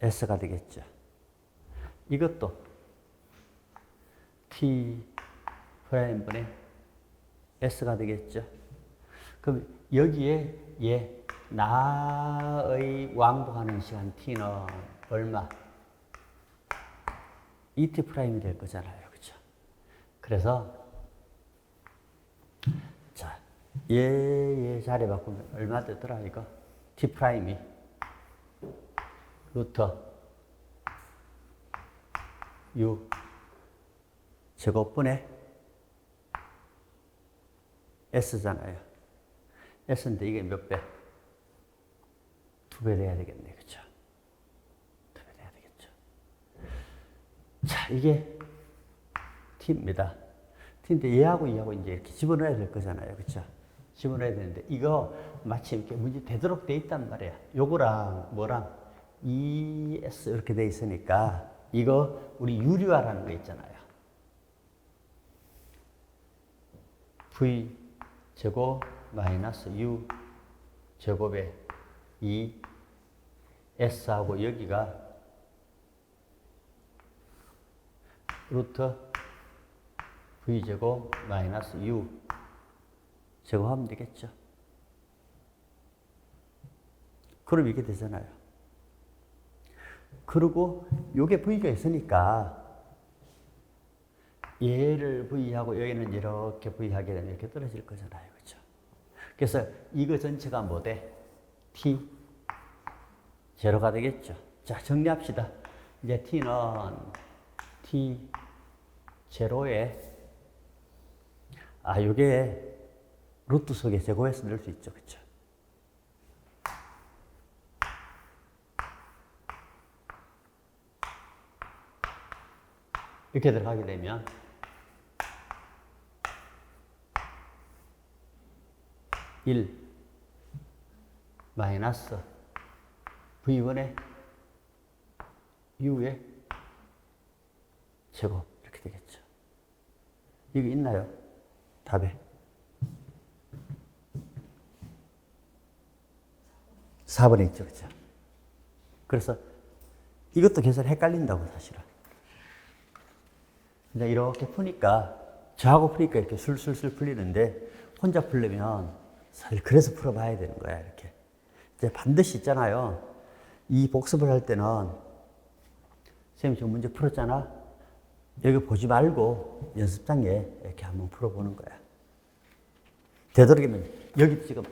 S가 되겠죠. 이것도 T 프라임분의 S가 되겠죠. 그럼 여기에 나의 왕복하는 시간 T는 얼마? ET 프라임이 될 거잖아요. 그죠? 그래서, 자, 얘 자리 바꾸면 얼마 되더라, 이거? T 프라임이 루트 U 제곱분의 S잖아요. S인데 이게 몇 배? 2배 돼야 되겠네. 그쵸? 2배 돼야 되겠죠. 자, 이게 T입니다. T인데 얘하고 이제 이렇게 집어넣어야 될 거잖아요. 그쵸? 집어넣어야 되는데 이거 마치 이렇게 문제 되도록 돼 있단 말이야. 요거랑 뭐랑 ES 이렇게 돼 있으니까 이거 우리 유리화라는 거 있잖아요. V 제곱 마이너스 U 제곱에 2 S하고 여기가 루트 V 제곱 마이너스 U 제곱하면 되겠죠. 그럼 이게 되잖아요. 그리고 요게 V가 있으니까 얘를 V하고 여기는 이렇게 V하게 되면 이렇게 떨어질 거잖아요. 그렇죠? 그래서 이거 전체가 뭐 돼? T 제로가 되겠죠. 자, 정리합시다. 이제 T는 T 제로에 요게 루트 속에 제곱해서 넣을 수 있죠. 그렇죠? 이렇게 들어가게 되면 일 마이너스 V1의 U의 제곱 이렇게 되겠죠. 이거 있나요? 답에 4번에 있죠. 그렇죠? 그래서 이것도 계산 헷갈린다고 사실은. 이제 이렇게 푸니까 저하고 푸니까 이렇게 술술술 풀리는데 혼자 풀려면 사실 그래서 풀어봐야 되는 거야. 이렇게 이제 반드시 있잖아요. 이 복습을 할 때는 선생님 지금 문제 풀었잖아. 여기 보지 말고 연습장에 이렇게 한번 풀어보는 거야. 되도록이면 여기 지금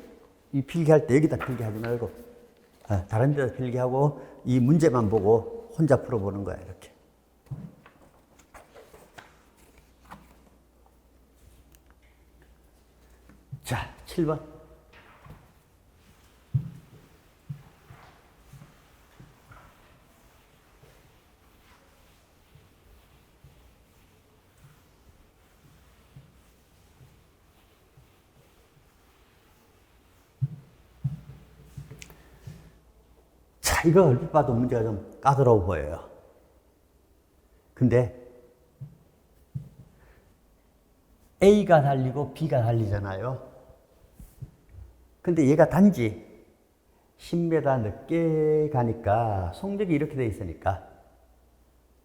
이 필기할 때 여기다 필기하지 말고 다른 데다 필기하고 이 문제만 보고 혼자 풀어보는 거야, 이렇게. 자, 7번. 자, 이거 얼핏 봐도 문제가 좀 까다로워 보여요. 근데 A가 달리고 B가 달리잖아요. 근데 얘가 단지 10m 늦게 가니까 속력이 이렇게 돼 있으니까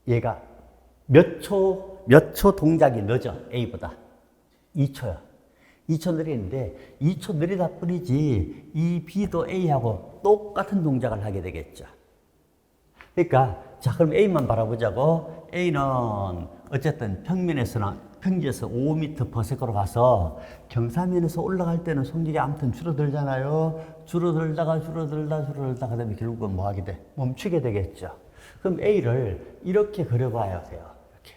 얘가 몇 초 동작이 늦어, A보다. 2초야. 2초 느리는데 2초 느리다 뿐이지 이 B도 A하고 똑같은 동작을 하게 되겠죠. 그러니까 자, 그럼 A만 바라보자고. A는 어쨌든 평면에서 5m/s로 가서 경사면에서 올라갈 때는 속력이 아무튼 줄어들잖아요. 줄어들다가 그다음에 결국은 뭐 하게 돼? 멈추게 되겠죠. 그럼 A를 이렇게 그려봐야 돼요. 이렇게.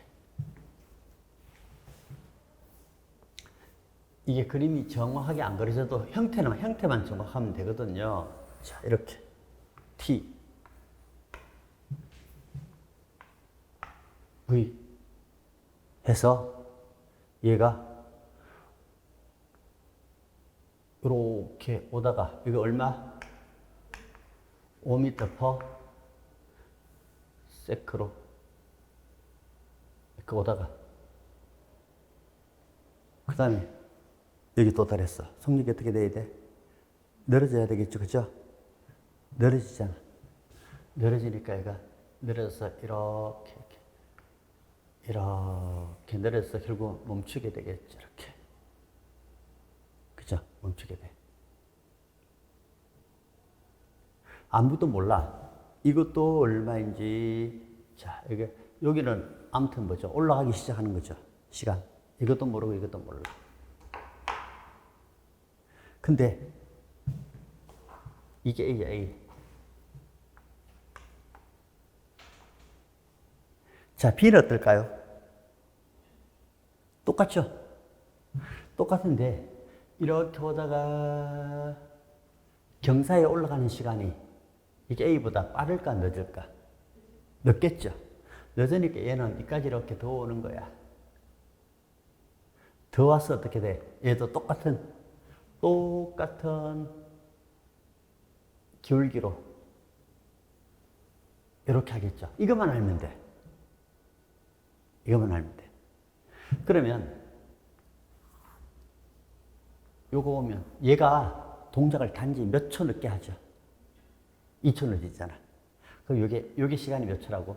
이게 그림이 정확하게 안 그려져도 형태만 정확하면 되거든요. 자, 이렇게 T V 해서 얘가 이렇게 오다가 이거 얼마? 5m/s로 이렇게 오다가 그 다음에 여기 도달했어. 속력이 어떻게 돼야 돼? 늘어져야 되겠죠, 그죠? 늘어지잖아. 늘어지니까 얘가 늘어져서 이렇게 내려서 결국 멈추게 되겠죠. 이렇게. 그죠? 멈추게 돼. 아무도 몰라. 이것도 얼마인지. 자, 여기는 아무튼 뭐죠? 올라가기 시작하는 거죠. 시간. 이것도 모르고 이것도 몰라. 근데 이게 A야, A. 자, B는 어떨까요? 똑같죠? 똑같은데 이렇게 오다가 경사에 올라가는 시간이 이게 A보다 빠를까 늦을까? 늦겠죠? 늦으니까 얘는 이까지 이렇게 더 오는 거야. 더 와서 어떻게 돼? 얘도 똑같은 기울기로 이렇게 하겠죠. 이것만 알면 돼. 이것만 알면 돼. 그러면 요거 오면 얘가 동작을 단지 몇 초 늦게 하죠. 2초 늦었잖아. 그럼 요게 시간이 몇 초라고?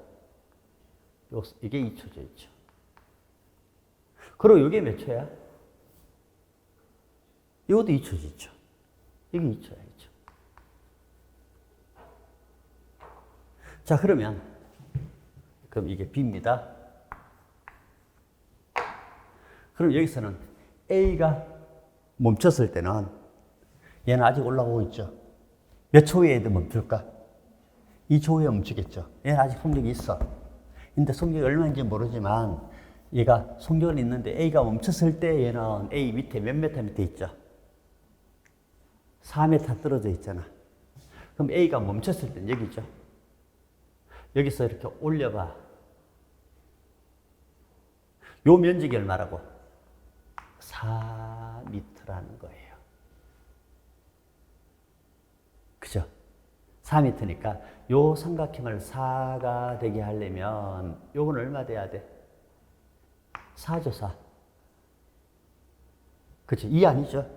이게 2초죠, 2초. 그리고 요게 몇 초야? 요것도 2초지, 2초. 이게 2초야, 2초. 자, 그럼 이게 B입니다. 그럼 여기서는 A가 멈췄을 때는 얘는 아직 올라가고 있죠. 몇 초 후에 멈출까? 2초 후에 멈추겠죠. 얘는 아직 속력이 있어. 근데 속력이 얼마인지 모르지만 얘가 속력은 있는데 A가 멈췄을 때 얘는 A 밑에 몇 메타 밑에 있죠. 4m 떨어져 있잖아. 그럼 A가 멈췄을 땐 여기 있죠. 여기서 이렇게 올려봐. 요 면적이 얼마라고? 4m라는 거예요. 그죠? 4m니까 요 삼각형을 4가 되게 하려면 요건 얼마 돼야 돼? 4죠, 4. 그쵸? 2 아니죠?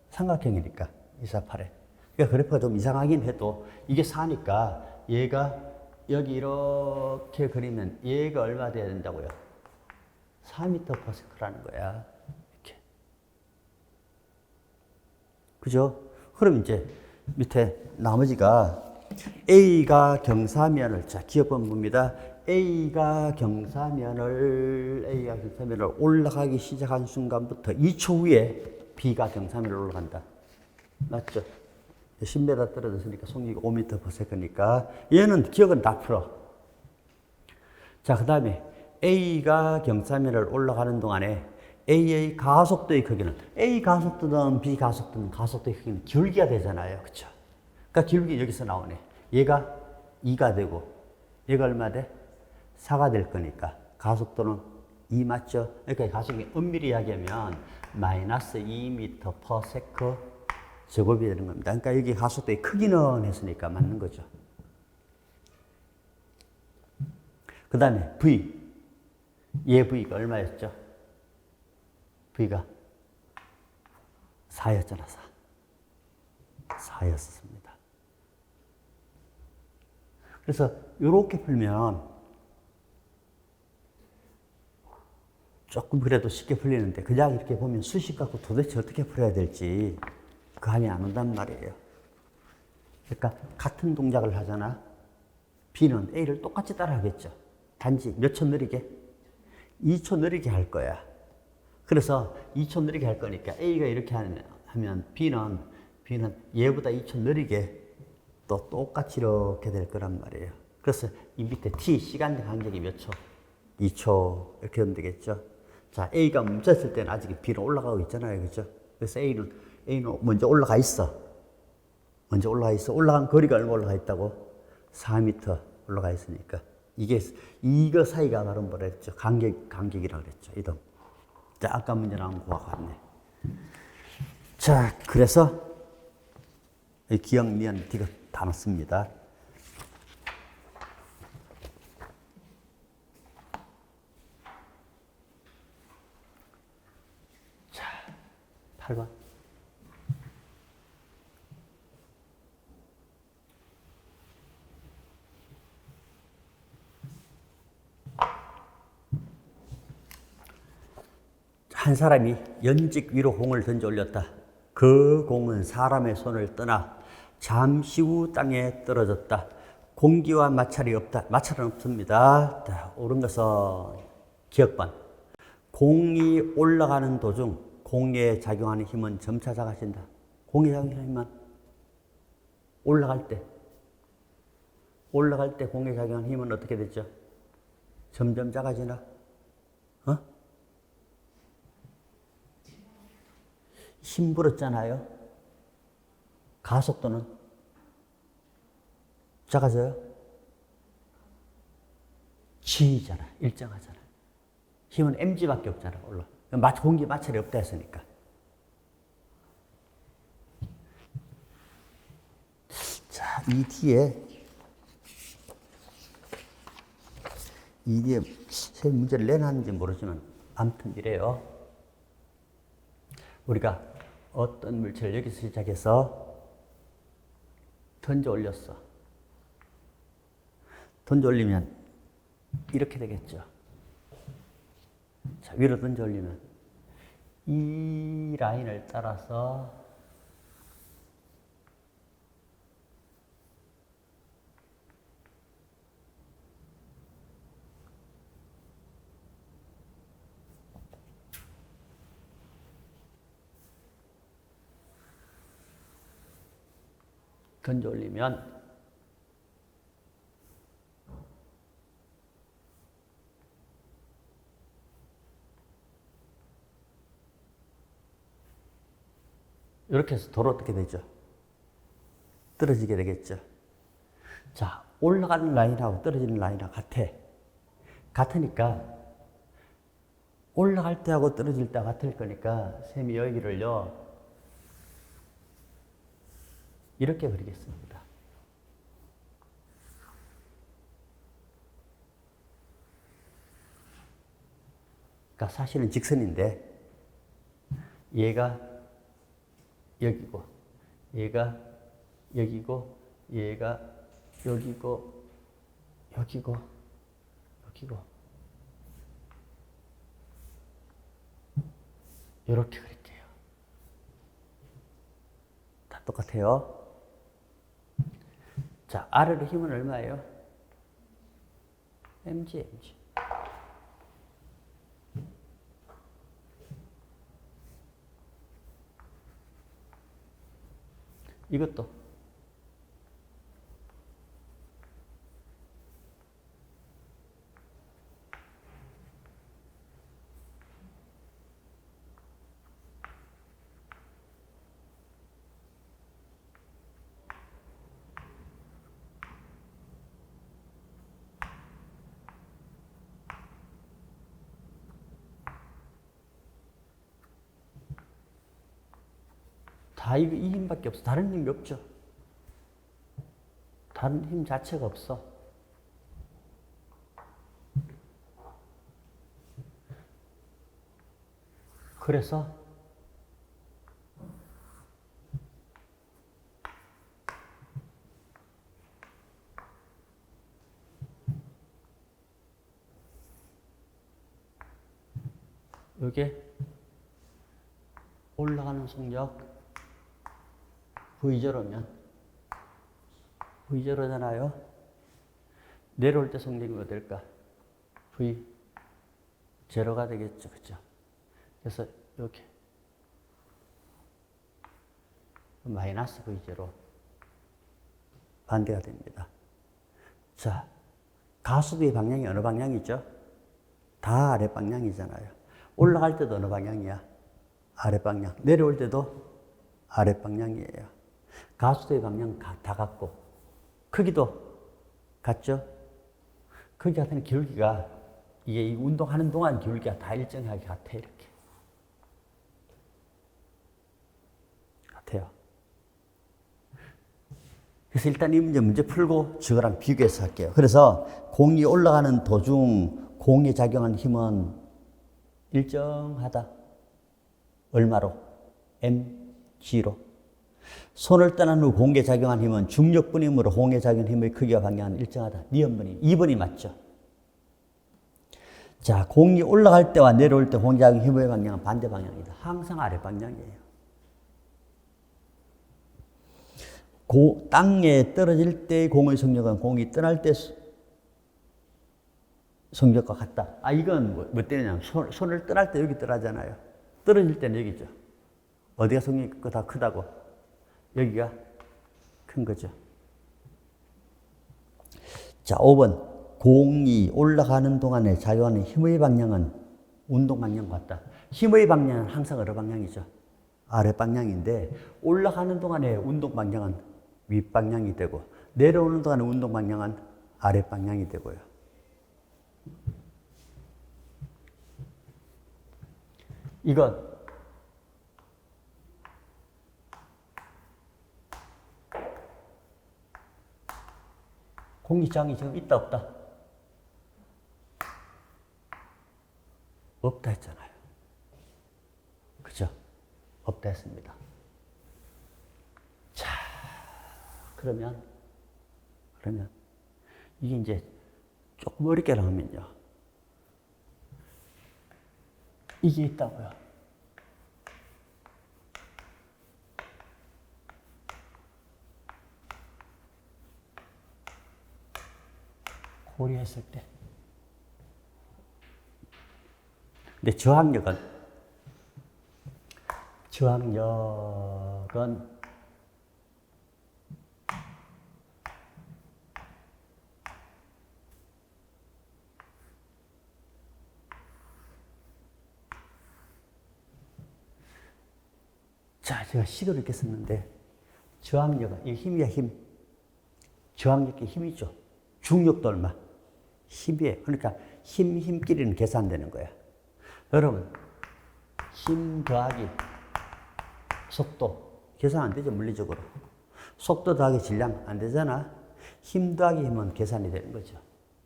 삼각형이니까 2, 4, 8에. 그러니까 그래프가 좀 이상하긴 해도 이게 4니까 얘가 여기 이렇게 그리면 얘가 얼마 돼야 된다고요? 4m/s라는 거야. 이렇게. 그죠? 그럼 이제 밑에 나머지가 A가 경사면을, 자, 기억본부입니다. A가 경사면을 올라가기 시작한 순간부터 2초 후에 B가 경사면으로 올라간다. 맞죠? 10m 떨어졌으니까 속력이 5m/s니까 얘는 기억은 다 풀어. 자, 그 다음에 A가 경사면을 올라가는 동안에 A의 가속도의 크기는 A 가속도든 B 가속도든 가속도의 크기는 기울기가 되잖아요. 그쵸? 그러니까 기울기 여기서 나오네. 얘가 2가 되고 얘가 얼마 돼? 4가 될 거니까 가속도는 2 맞죠? 그러니까 가속이 엄밀히 이야기하면 마이너스 2m/s 제곱이 되는 겁니다. 그러니까 여기 가속도의 크기는 했으니까 맞는 거죠. 그 다음에 V. 얘 V가 얼마였죠? V가 4였잖아, 4였습니다. 그래서 이렇게 풀면 조금 그래도 쉽게 풀리는데 그냥 이렇게 보면 수식 갖고 도대체 어떻게 풀어야 될지 감이 안 온단 말이에요. 그러니까 같은 동작을 하잖아. B는 A를 똑같이 따라 하겠죠. 단지 몇 초 느리게? 2초 느리게 할 거야. 그래서 2초 느리게 할 거니까 A가 이렇게 하면 B는 얘보다 2초 느리게 또 똑같이 이렇게 될 거란 말이에요. 그래서 이 밑에 T, 시간 간격이 몇 초? 2초 이렇게 하면 되겠죠. 자, A가 멈췄을 때는 아직 B는 올라가고 있잖아요. 그죠? 그래서 A는 먼저 올라가 있어. 올라간 거리가 얼마 올라가 있다고? 4m 올라가 있으니까. 이거 사이가 바로 뭐라 했죠? 간격이라고 그랬죠. 이동. 자, 아까 문제 나온 거와 같네. 자, 그래서 기억, 니은, 디귿 다 넣습니다. 자, 8번. 한 사람이 연직 위로 공을 던져 올렸다. 그 공은 사람의 손을 떠나 잠시 후 땅에 떨어졌다. 공기와 마찰이 없다. 마찰은 없습니다. 자, 옳은 것은 기억반. 공이 올라가는 도중 공에 작용하는 힘은 점차 작아진다. 공에 작용하는 힘은 올라갈 때 공에 작용하는 힘은 어떻게 되죠? 점점 작아지나? 힘들었잖아요. 가속도는 작아져요? G잖아. 일정하잖아. 힘은 mg밖에 없잖아. 올라. 공기 마찰이 없다 했으니까. 자, 이 뒤에 새 문제를 내놨는지 모르지만 아무튼 이래요. 우리가 어떤 물체를 여기서 시작해서 던져 올렸어. 던져 올리면 이렇게 되겠죠. 자, 위로 던져 올리면 이 라인을 따라서 던져 올리면 이렇게 해서 도로 어떻게 되죠? 떨어지게 되겠죠. 자, 올라가는 라인하고 떨어지는 라인하고 같으니까 올라갈 때하고 떨어질 때 같을 거니까 쌤이 여기를요 이렇게 그리겠습니다. 그러니까 사실은 직선인데 얘가 여기고 얘가 여기고 얘가 여기고 여기고 이렇게 그릴게요. 다 똑같아요. 자, 아래로 힘은 얼마예요? mg. 이것도. 다 이 힘밖에 없어. 다른 힘이 없죠. 다른 힘 자체가 없어. 그래서 이게 올라가는 속력 V제로면 V제로잖아요. 내려올 때 속력이 어떨까? V 제로가 되겠죠. 그죠? 그래서 이렇게 마이너스 V제로 반대가 됩니다. 자, 가속의 방향이 어느 방향이죠? 다 아래 방향이잖아요. 올라갈 때도 어느 방향이야? 아래 방향. 내려올 때도 아래 방향이에요. 가속의 방향 다 같고 크기도 같죠? 크기가 같은 기울기가 이게 이 운동하는 동안 기울기가 다 일정하게 같아 이렇게 같아요. 그래서 일단 이 문제 풀고 저거랑 비교해서 할게요. 그래서 공이 올라가는 도중 공에 작용한 힘은 일정하다. 얼마로? mg로. 손을 떠난 후 공에 작용한 힘은 중력분 힘으로 공에 작용한 힘의 크기와 방향은 일정하다. 니은번이 2번이 맞죠? 자, 공이 올라갈 때와 내려올 때 공에 작용한 힘의 방향은 반대 방향이다. 항상 아래 방향이에요. 땅에 떨어질 때의 공의 속력은 공이 떠날 때 속력과 같다. 아, 이건 뭐 때냐면 손을 떠날 때 여기 떠나잖아요. 떨어질 때는 여기죠. 어디가 속력이 더 크다고? 여기가 큰 거죠. 자, 5번. 공이 올라가는 동안에 작용하는 힘의 방향은 운동 방향과 같다. 힘의 방향은 항상 어느 방향이죠? 아래 방향인데 올라가는 동안에 운동 방향은 윗 방향이 되고 내려오는 동안에 운동 방향은 아래 방향이 되고요. 이건 공기장이 지금 있다 없다? 없다 했잖아요. 그죠? 없다 했습니다. 자, 그러면 이게 이제 조금 어렵게 나오면요. 이게 있다고요. 고려했을 때. 근데 저항력은 자, 제가 시도를 이렇게 썼는데 저항력은 이 힘이야 힘. 저항력이 힘이죠. 중력도 얼마? 힘이에요. 그러니까 힘끼리는 계산되는 거야. 여러분, 힘 더하기 속도 계산 안 되죠, 물리적으로. 속도 더하기 질량 안 되잖아. 힘 더하기 힘은 계산이 되는 거죠.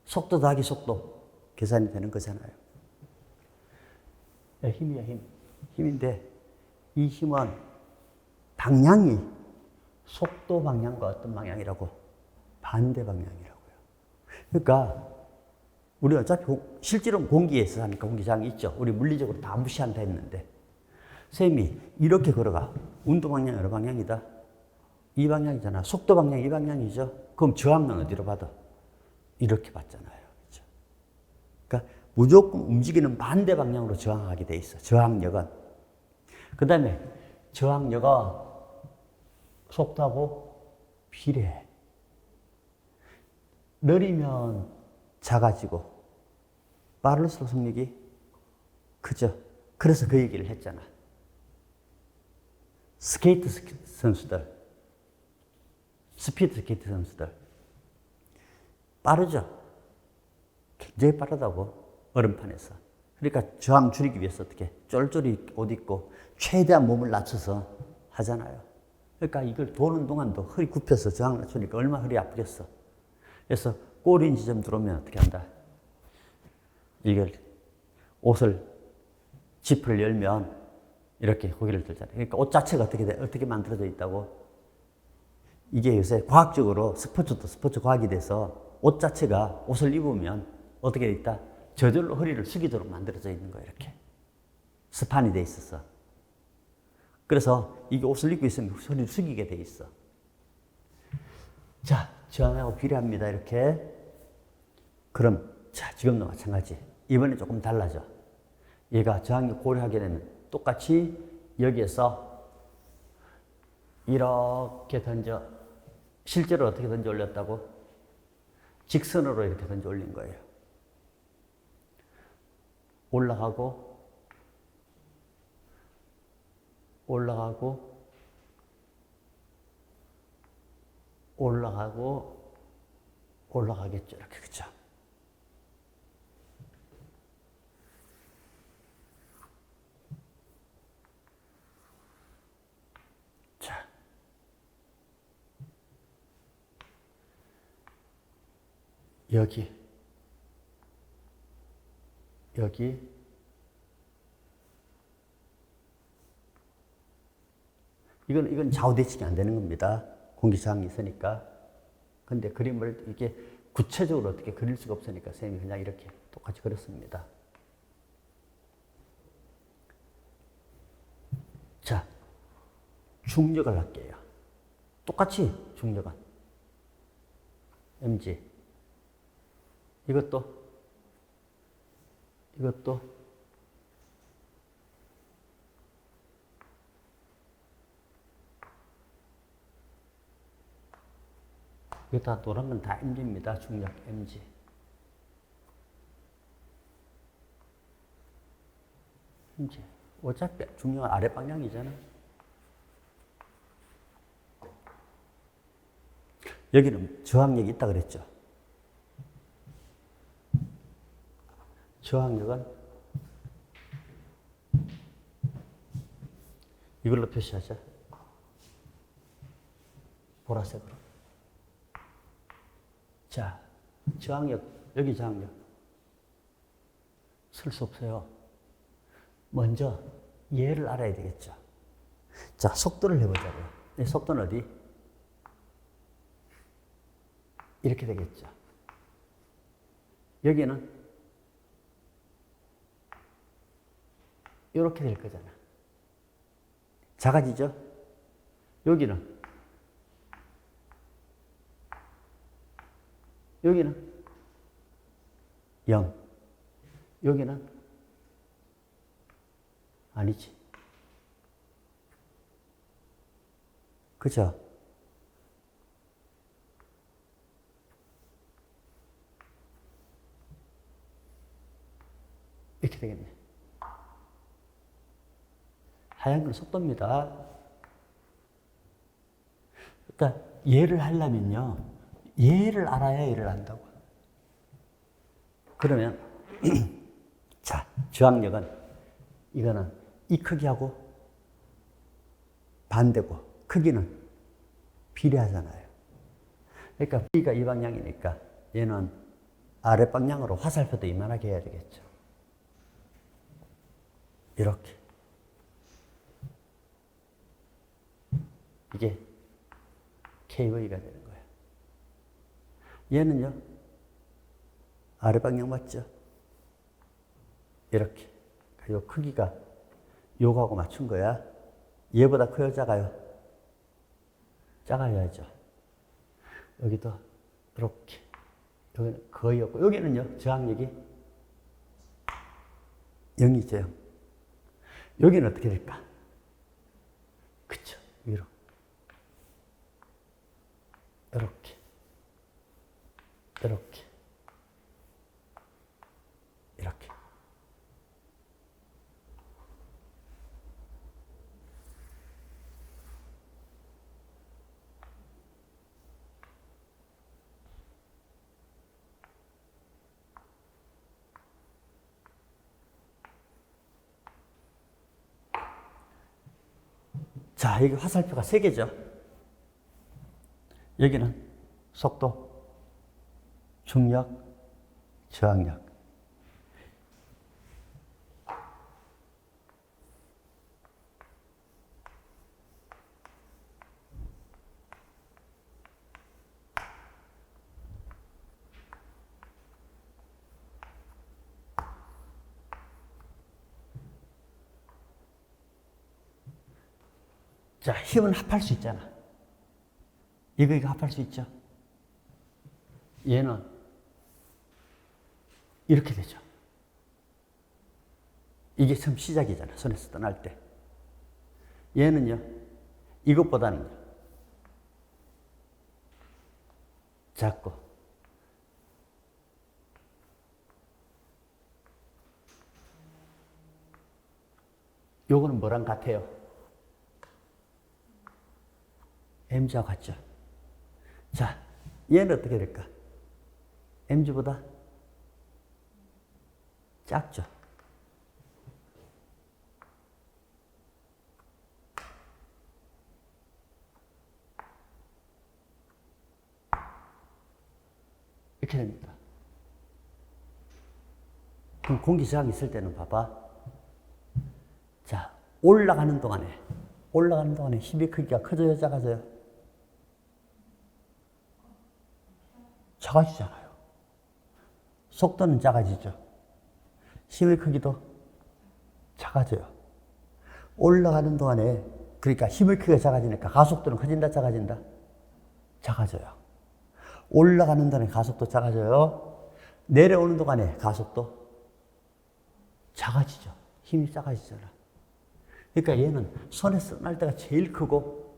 속도 더하기 속도 계산이 되는 거잖아요. 힘이야 힘. 힘인데 이 힘은 방향이 속도 방향과 어떤 방향이라고? 반대 방향이라고요. 그러니까 우리 어차피 실제로 공기에서 하니까 공기장이 있죠. 우리 물리적으로 다 무시한다 했는데 쌤이 이렇게 걸어가. 운동 방향이 어느 방향이다? 이 방향이잖아. 속도 방향이 이 방향이죠. 그럼 저항은 어디로 받아? 이렇게 받잖아요. 그렇죠? 그러니까 무조건 움직이는 반대 방향으로 저항하게 돼 있어. 저항력은. 그 다음에 저항력은 속도하고 비례해. 느리면 작아지고 빠를수록 속력이 크죠. 그래서 그 얘기를 했잖아. 스케이트 선수들, 스피드 스케이트 선수들 빠르죠. 굉장히 빠르다고, 얼음판에서. 그러니까 저항 줄이기 위해서 어떻게 쫄쫄이 옷 입고 최대한 몸을 낮춰서 하잖아요. 그러니까 이걸 도는 동안도 허리 굽혀서 저항 낮추니까 얼마나 허리 아프겠어. 그래서 꼬린 지점 들어오면 어떻게 한다? 이걸 옷을 지퍼를 열면 이렇게 고개를 들잖아요. 그러니까 옷 자체가 어떻게 만들어져 있다고? 이게 요새 과학적으로 스포츠도 스포츠 과학이 돼서 옷 자체가 옷을 입으면 어떻게 돼 있다? 저절로 허리를 숙이도록 만들어져 있는 거예요. 이렇게 스판이 돼 있어서. 그래서 이게 옷을 입고 있으면 허리를 숙이게 돼 있어. 자, 저항하고 비례합니다. 이렇게. 그럼 자, 지금도 마찬가지. 이번에 조금 달라져. 얘가 저항력 고려하게 되면 똑같이 여기에서 이렇게 던져. 실제로 어떻게 던져 올렸다고? 직선으로 이렇게 던져 올린 거예요. 올라가고, 올라가고, 올라가고, 올라가겠죠. 이렇게, 그죠? 자. 여기. 이건 좌우 대칭이 안 되는 겁니다. 공기 저항이 있으니까. 근데 그림을 이렇게 구체적으로 어떻게 그릴 수가 없으니까 선생님이 그냥 이렇게 똑같이 그렸습니다. 자, 중력을 할게요. 똑같이 중력은. mg. 이것도 이거 다 노란 건 다 mg입니다. 중력 mg. 어차피 중력은 아래 방향이잖아. 여기는 저항력이 있다 그랬죠. 저항력은 이걸로 표시하자. 보라색으로. 자, 저항력, 여기 저항력. 쓸 수 없어요. 먼저 얘를 알아야 되겠죠. 자, 속도를 해보자고요. 이 속도는 어디? 이렇게 되겠죠. 여기는 이렇게 될 거잖아. 작아지죠? 여기는 여기는 0. 여기는 아니지. 그죠? 이렇게 되겠네. 하얀 건 속도입니다. 그러니까 얘를 하려면요. 얘를 알아야 얘를 안다고. 그러면 자, 저항력은 이거는 이 크기하고 반대고 크기는 비례하잖아요. 그러니까 B가 이 방향이니까 얘는 아래 방향으로 화살표도 이만하게 해야 되겠죠. 이렇게. 이게 KV가 되는 거예요. 얘는요, 아래 방향 맞죠? 이렇게. 요 크기가 요거하고 맞춘 거야. 얘보다 커요, 작아요? 작아야죠. 여기도 이렇게. 여기는 거의 없고, 여기는요, 저항력이 0이죠, 0. 여기는 어떻게 될까? 그쵸, 위로. 자, 여기 화살표가 3개죠. 여기는 속도, 중력, 저항력. 자, 힘은 합할 수 있잖아. 이거 합할 수 있죠. 얘는 이렇게 되죠. 이게 처음 시작이잖아. 손에서 떠날 때. 얘는요, 이것보다는요, 작고. 요거는 뭐랑 같아요? mg와 같죠? 자, 얘는 어떻게 될까? mg보다 작죠? 이렇게 됩니다. 그럼 공기 저항이 있을 때는 봐봐. 자, 올라가는 동안에 힘의 크기가 커져요, 작아져요? 작아지잖아요. 속도는 작아지죠. 힘의 크기도 작아져요. 올라가는 동안에, 그러니까 힘의 크기가 작아지니까 가속도는 커진다, 작아진다? 작아져요. 올라가는 동안에 가속도 작아져요. 내려오는 동안에 가속도 작아지죠. 힘이 작아지잖아. 그러니까 얘는 손에서 날 때가 제일 크고,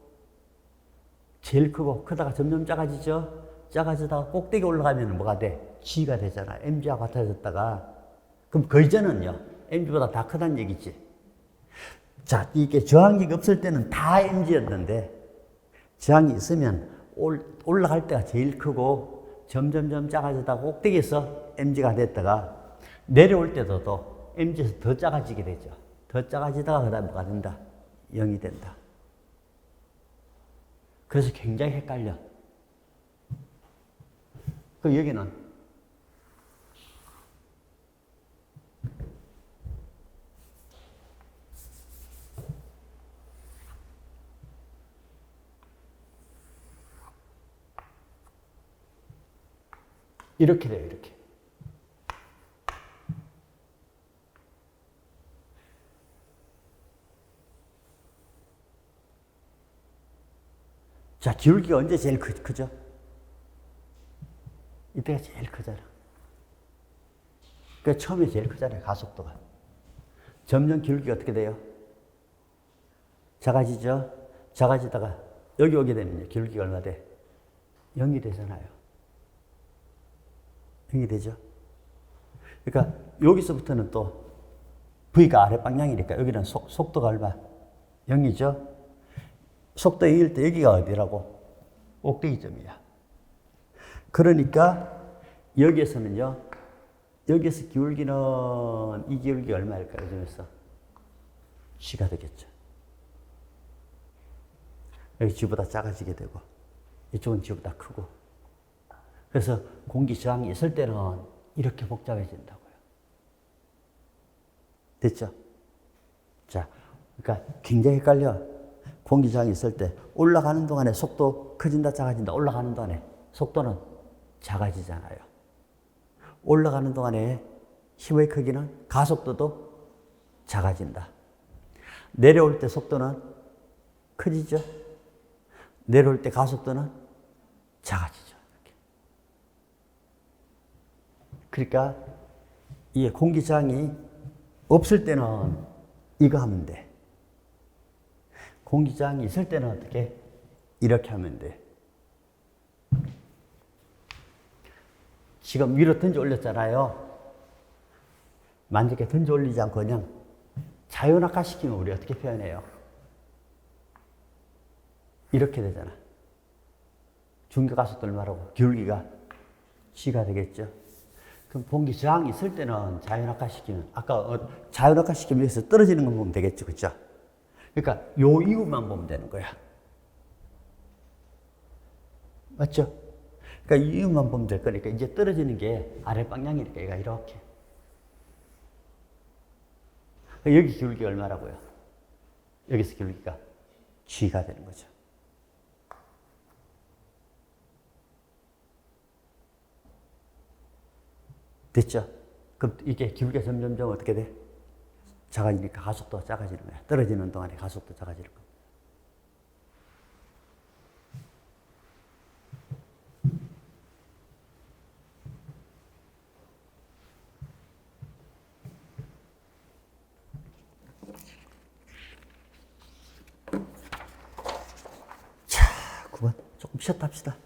크다가 점점 작아지죠. 작아지다가 꼭대기 올라가면 뭐가 돼? G가 되잖아. mg와 같아졌다가. 그럼 그 이전은요, mg보다 다 크다는 얘기지. 자, 이게 저항력이 없을 때는 다 mg였는데, 저항이 있으면 올라갈 때가 제일 크고, 점점점 작아지다가 꼭대기에서 mg가 됐다가, 내려올 때도 또 mg에서 더 작아지게 되죠. 더 작아지다가 그 다음에 뭐가 된다? 0이 된다. 그래서 굉장히 헷갈려. 그 여기는 이렇게 돼요, 이렇게. 자, 기울기가 언제 제일 크죠? 이때가 제일 크잖아. 그 처음에 제일 크잖아요, 가속도가. 점점 기울기가 어떻게 돼요? 작아지죠? 작아지다가 여기 오게 되면요, 기울기가 얼마 돼? 0이 되잖아요. 0이 되죠? 그러니까 여기서부터는 또 V가 아래 방향이니까 여기는 속도가 얼마? 0이죠? 속도 0일 때 여기가 어디라고? 꼭대기점이야. 그러니까 여기에서는요, 여기에서 기울기는 이 기울기 얼마일까요? 요즘에서 G가 되겠죠. 여기 G보다 작아지게 되고 이쪽은 G보다 크고. 그래서 공기 저항이 있을 때는 이렇게 복잡해진다고요. 됐죠? 자, 그러니까 굉장히 헷갈려. 공기 저항이 있을 때 올라가는 동안에 속도 커진다, 작아진다. 올라가는 동안에 속도는 작아지잖아요. 올라가는 동안에 힘의 크기는 가속도도 작아진다. 내려올 때 속도는 커지죠. 내려올 때 가속도는 작아지죠. 이렇게. 그러니까 이 공기 저항이 없을 때는 이거 하면 돼. 공기 저항이 있을 때는 어떻게? 이렇게 하면 돼. 지금 위로 던져 올렸잖아요. 만약에 던져 올리지 않고 그냥 자연낙하시키면 우리 어떻게 표현해요? 이렇게 되잖아. 중계가속도 얼마라고? 기울기가 G가 되겠죠. 그럼 공기 저항이 있을 때는 자연낙하시키면, 아까 자연낙하시키면 여기서 떨어지는 거 보면 되겠죠. 그죠? 그러니까 요 이유만 보면 되는 거야. 맞죠? 그러니까 이 이유만 보면 될 거니까 이제 떨어지는 게 아래 방향이니까 얘가 이렇게. 여기 기울기가 얼마라고요? 여기서 기울기가 G가 되는 거죠. 됐죠? 그럼 이게 기울기가 점점점 어떻게 돼? 작아지니까 가속도가 작아지는 거야. 떨어지는 동안에 가속도 작아지는 거야. 자, 9번. 조금 쉬었다 합시다.